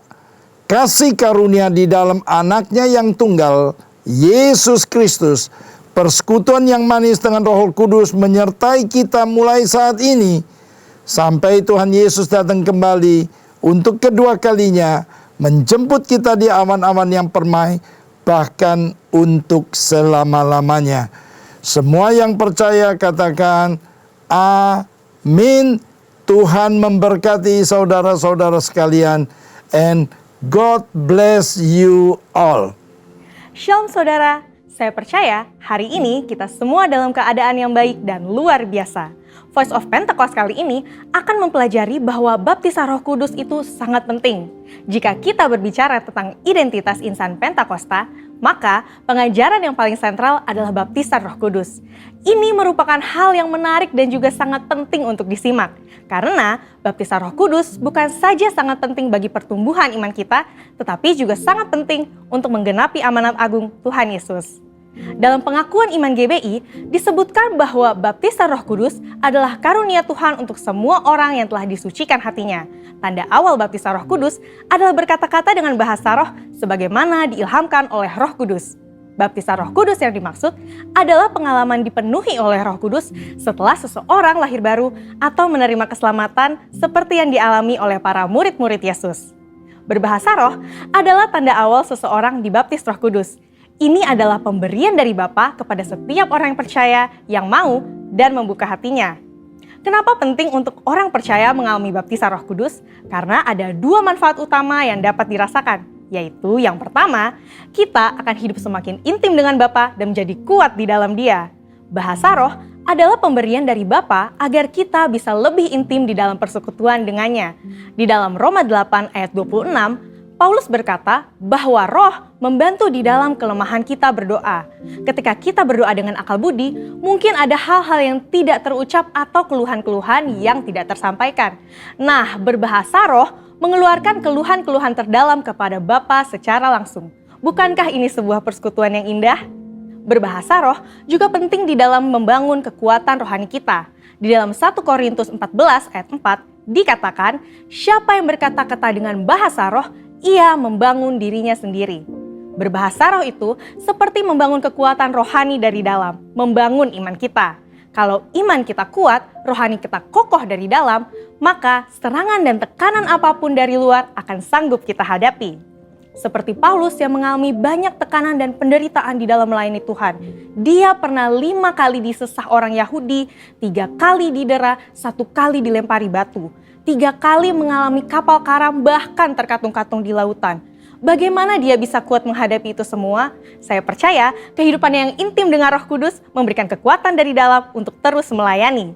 kasih karunia di dalam anaknya yang tunggal, Yesus Kristus, persekutuan yang manis dengan Roh Kudus menyertai kita mulai saat ini, sampai Tuhan Yesus datang kembali untuk kedua kalinya, menjemput kita di awan-awan yang permai, bahkan untuk selama-lamanya. Semua yang percaya katakan, amin. Tuhan memberkati saudara-saudara sekalian, and God bless you all. Shalom saudara, saya percaya hari ini kita semua dalam keadaan yang baik dan luar biasa. Voice of Pentecost kali ini akan mempelajari bahwa baptisan Roh Kudus itu sangat penting. Jika kita berbicara tentang identitas insan Pentakosta, maka pengajaran yang paling sentral adalah baptisan Roh Kudus. Ini merupakan hal yang menarik dan juga sangat penting untuk disimak. Karena baptisan Roh Kudus bukan saja sangat penting bagi pertumbuhan iman kita, tetapi juga sangat penting untuk menggenapi amanat agung Tuhan Yesus. Dalam pengakuan iman GBI, disebutkan bahwa baptisan Roh Kudus adalah karunia Tuhan untuk semua orang yang telah disucikan hatinya. Tanda awal baptisan Roh Kudus adalah berkata-kata dengan bahasa roh sebagaimana diilhamkan oleh Roh Kudus. Baptisan Roh Kudus yang dimaksud adalah pengalaman dipenuhi oleh Roh Kudus setelah seseorang lahir baru atau menerima keselamatan seperti yang dialami oleh para murid-murid Yesus. Berbahasa roh adalah tanda awal seseorang dibaptis Roh Kudus. Ini adalah pemberian dari Bapa kepada setiap orang yang percaya yang mau dan membuka hatinya. Kenapa penting untuk orang percaya mengalami baptisan Roh Kudus? Karena ada dua manfaat utama yang dapat dirasakan, yaitu yang pertama, kita akan hidup semakin intim dengan Bapa dan menjadi kuat di dalam Dia. Bahasa roh adalah pemberian dari Bapa agar kita bisa lebih intim di dalam persekutuan dengannya. Di dalam Roma 8 ayat 26, Paulus berkata bahwa roh membantu di dalam kelemahan kita berdoa. Ketika kita berdoa dengan akal budi, mungkin ada hal-hal yang tidak terucap atau keluhan-keluhan yang tidak tersampaikan. Nah, berbahasa roh mengeluarkan keluhan-keluhan terdalam kepada Bapa secara langsung. Bukankah ini sebuah persekutuan yang indah? Berbahasa roh juga penting di dalam membangun kekuatan rohani kita. Di dalam 1 Korintus 14 ayat 4 dikatakan, siapa yang berkata-kata dengan bahasa roh, ia membangun dirinya sendiri. Berbahasa roh itu seperti membangun kekuatan rohani dari dalam, membangun iman kita. Kalau iman kita kuat, rohani kita kokoh dari dalam, maka serangan dan tekanan apapun dari luar akan sanggup kita hadapi. Seperti Paulus yang mengalami banyak tekanan dan penderitaan di dalam melayani Tuhan. Dia pernah 5 kali disesah orang Yahudi, 3 kali didera, 1 kali dilempari batu. 3 kali mengalami kapal karam bahkan terkatung-katung di lautan. Bagaimana dia bisa kuat menghadapi itu semua? Saya percaya kehidupannya yang intim dengan Roh Kudus memberikan kekuatan dari dalam untuk terus melayani.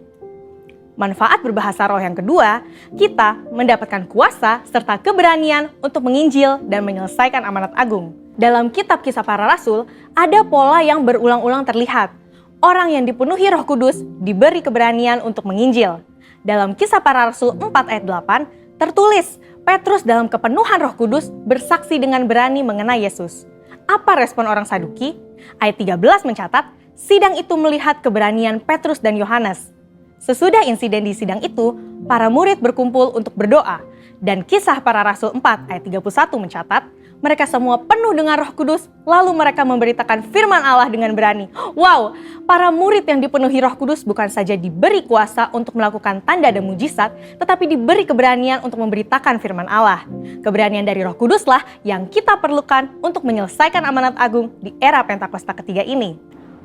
Manfaat berbahasa roh yang kedua, kita mendapatkan kuasa serta keberanian untuk menginjil dan menyelesaikan amanat agung. Dalam kitab Kisah Para Rasul, ada pola yang berulang-ulang terlihat. Orang yang dipenuhi Roh Kudus diberi keberanian untuk menginjil. Dalam Kisah Para Rasul 4 ayat 8, tertulis, Petrus dalam kepenuhan Roh Kudus bersaksi dengan berani mengenai Yesus. Apa respon orang Saduki? Ayat 13 mencatat, sidang itu melihat keberanian Petrus dan Yohanes. Sesudah insiden di sidang itu, para murid berkumpul untuk berdoa. Dan Kisah Para Rasul 4 ayat 31 mencatat, mereka semua penuh dengan Roh Kudus, lalu mereka memberitakan firman Allah dengan berani. Wow, para murid yang dipenuhi Roh Kudus bukan saja diberi kuasa untuk melakukan tanda dan mujizat, tetapi diberi keberanian untuk memberitakan firman Allah. Keberanian dari Roh Kuduslah yang kita perlukan untuk menyelesaikan amanat agung di era Pentakosta ketiga ini.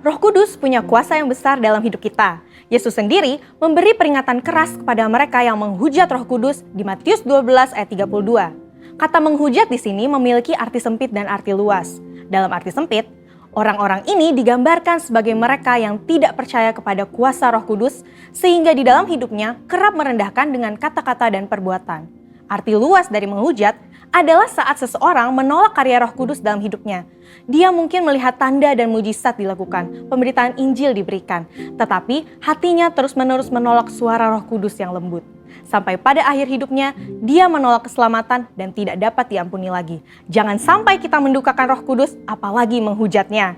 Roh Kudus punya kuasa yang besar dalam hidup kita. Yesus sendiri memberi peringatan keras kepada mereka yang menghujat Roh Kudus di Matius 12 ayat 32. Kata menghujat di sini memiliki arti sempit dan arti luas. Dalam arti sempit, orang-orang ini digambarkan sebagai mereka yang tidak percaya kepada kuasa Roh Kudus, sehingga di dalam hidupnya kerap merendahkan dengan kata-kata dan perbuatan. Arti luas dari menghujat adalah saat seseorang menolak karya Roh Kudus dalam hidupnya. Dia mungkin melihat tanda dan mujizat dilakukan, pemberitaan Injil diberikan, tetapi hatinya terus-menerus menolak suara Roh Kudus yang lembut. Sampai pada akhir hidupnya, dia menolak keselamatan dan tidak dapat diampuni lagi. Jangan sampai kita mendukakan Roh Kudus, apalagi menghujatnya.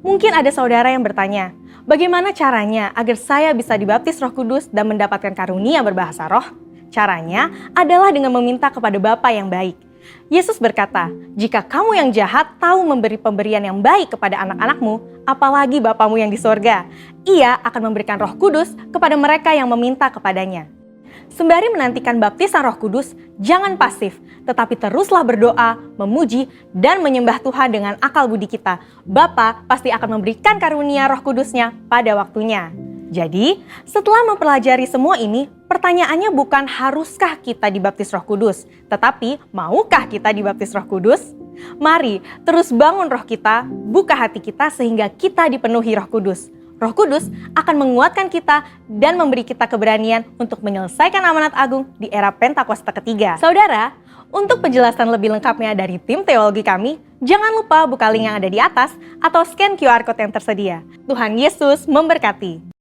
Mungkin ada saudara yang bertanya, bagaimana caranya agar saya bisa dibaptis Roh Kudus dan mendapatkan karunia berbahasa roh? Caranya adalah dengan meminta kepada Bapa yang baik. Yesus berkata, jika kamu yang jahat tahu memberi pemberian yang baik kepada anak-anakmu, apalagi Bapamu yang di sorga, Ia akan memberikan Roh Kudus kepada mereka yang meminta kepadanya. Sembari menantikan baptisan Roh Kudus, jangan pasif, tetapi teruslah berdoa, memuji, dan menyembah Tuhan dengan akal budi kita. Bapa pasti akan memberikan karunia Roh Kudusnya pada waktunya. Jadi, setelah mempelajari semua ini, pertanyaannya bukan haruskah kita dibaptis Roh Kudus, tetapi maukah kita dibaptis Roh Kudus? Mari terus bangun roh kita, buka hati kita sehingga kita dipenuhi Roh Kudus. Roh Kudus akan menguatkan kita dan memberi kita keberanian untuk menyelesaikan amanat agung di era Pentakosta ketiga. Saudara, untuk penjelasan lebih lengkapnya dari tim teologi kami, jangan lupa buka link yang ada di atas atau scan QR Code yang tersedia. Tuhan Yesus memberkati.